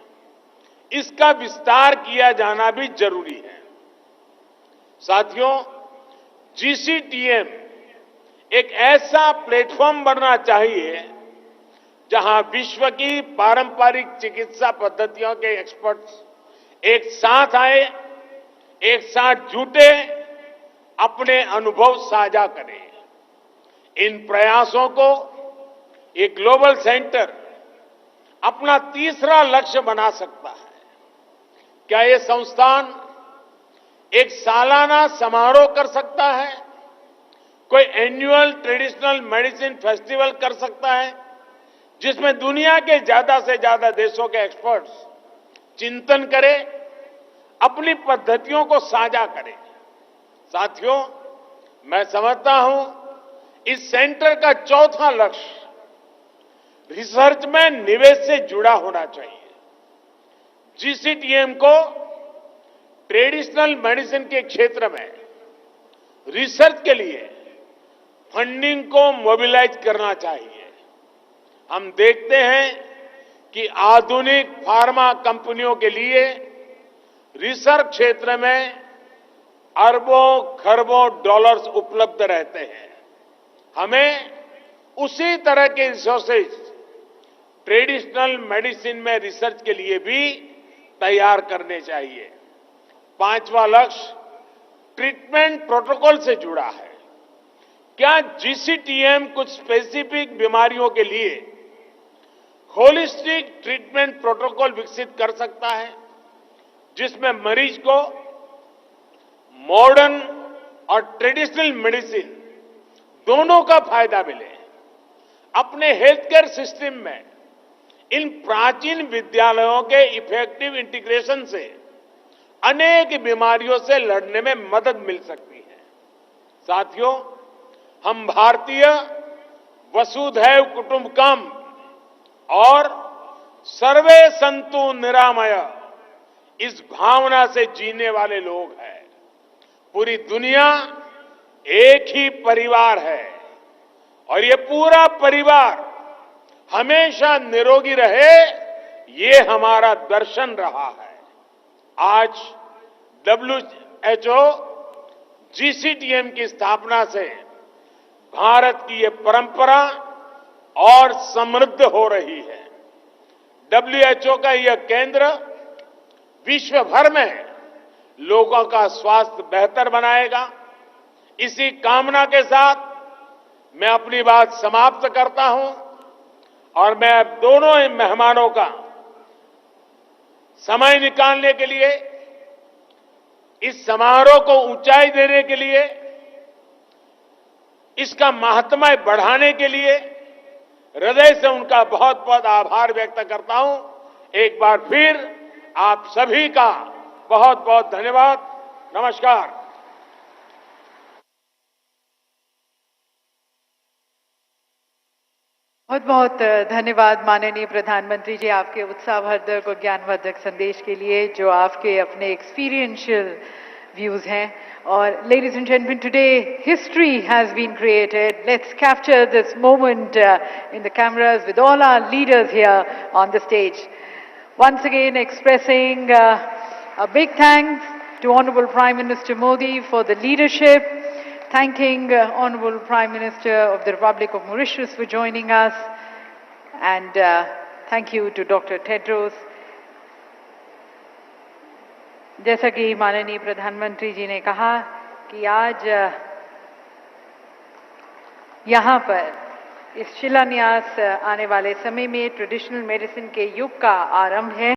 इसका विस्तार किया जाना भी जरूरी है। साथियों, GCTM एक ऐसा प्लेटफॉर्म बनना चाहिए जहां विश्व की पारंपरिक चिकित्सा पद्धतियों के एक्सपर्ट्स एक साथ आए, एक साथ जुटे, अपने अनुभव साझा करें। इन प्रयासों को एक ग्लोबल सेंटर अपना तीसरा लक्ष्य बना सकता है। क्या ये संस्थान एक सालाना समारोह कर सकता है? कोई एनुअल ट्रेडिशनल मेडिसिन फेस्टिवल कर सकता है, जिसमें दुनिया के ज्यादा से ज्यादा देशों के एक्सपर्ट्स चिंतन करें, अपनी पद्धतियों को साझा करें। साथियों, मैं समझता हूं इस सेंटर का चौथा लक्ष्य रिसर्च में निवेश से जुड़ा होना चाहिए। GCTM को ट्रेडिशनल मेडिसिन के क्षेत्र में रिसर्च के लिए फंडिंग को मोबिलाइज करना चाहिए। हम देखते हैं कि आधुनिक फार्मा कंपनियों के लिए रिसर्च क्षेत्र में अरबों खरबों डॉलर्स उपलब्ध रहते हैं। हमें उसी तरह के रिसोर्सेज ट्रेडिशनल मेडिसिन में रिसर्च के लिए भी तैयार करने चाहिए। पांचवा लक्ष्य ट्रीटमेंट प्रोटोकॉल से जुड़ा है। क्या GCTM कुछ स्पेसिफिक बीमारियों के लिए होलिस्टिक ट्रीटमेंट प्रोटोकॉल विकसित कर सकता है, जिसमें मरीज को मॉडर्न और ट्रेडिशनल मेडिसिन दोनों का फायदा मिले? अपने हेल्थ केयर सिस्टम में इन प्राचीन विद्यालयों के इफेक्टिव इंटीग्रेशन से अनेक बीमारियों से लड़ने में मदद मिल सकती है। साथियों, हम भारतीय वसुधैव कुटुंबकम और सर्वे संतु निरामय इस भावना से जीने वाले लोग हैं। पूरी दुनिया एक ही परिवार है और ये पूरा परिवार हमेशा निरोगी रहे, ये हमारा दर्शन रहा है। आज WHO GCTM की स्थापना से भारत की ये परंपरा और समृद्ध हो रही है। WHO का यह केंद्र विश्व भर में लोगों का स्वास्थ्य बेहतर बनाएगा। इसी कामना के साथ मैं अपनी बात समाप्त करता हूं और मैं दोनों मेहमानों का समय निकालने के लिए, इस समारोह को ऊंचाई देने के लिए, इसका महात्म्य बढ़ाने के लिए हृदय से उनका बहुत बहुत आभार व्यक्त करता हूं। एक बार फिर आप सभी का बहुत बहुत धन्यवाद। नमस्कार। बहुत बहुत धन्यवाद माननीय प्रधानमंत्री जी, आपके उत्साहवर्धक और ज्ञानवर्धक संदेश के लिए, जो आपके अपने एक्सपीरियंशियल व्यूज हैं। और ladies and gentlemen, today history has been created. Let's capture this moment in the cameras with all our leaders here on the stage. Once again expressing a big thanks to Honorable Prime Minister Modi for the leadership, thanking Honorable Prime Minister of the Republic of Mauritius for joining us, and thank you to Dr. Tedros. जैसा कि माननीय प्रधानमंत्री जी ने कहा कि आज यहाँ पर इस शिलान्यास आने वाले समय में ट्रेडिशनल मेडिसिन के युग का आरंभ है।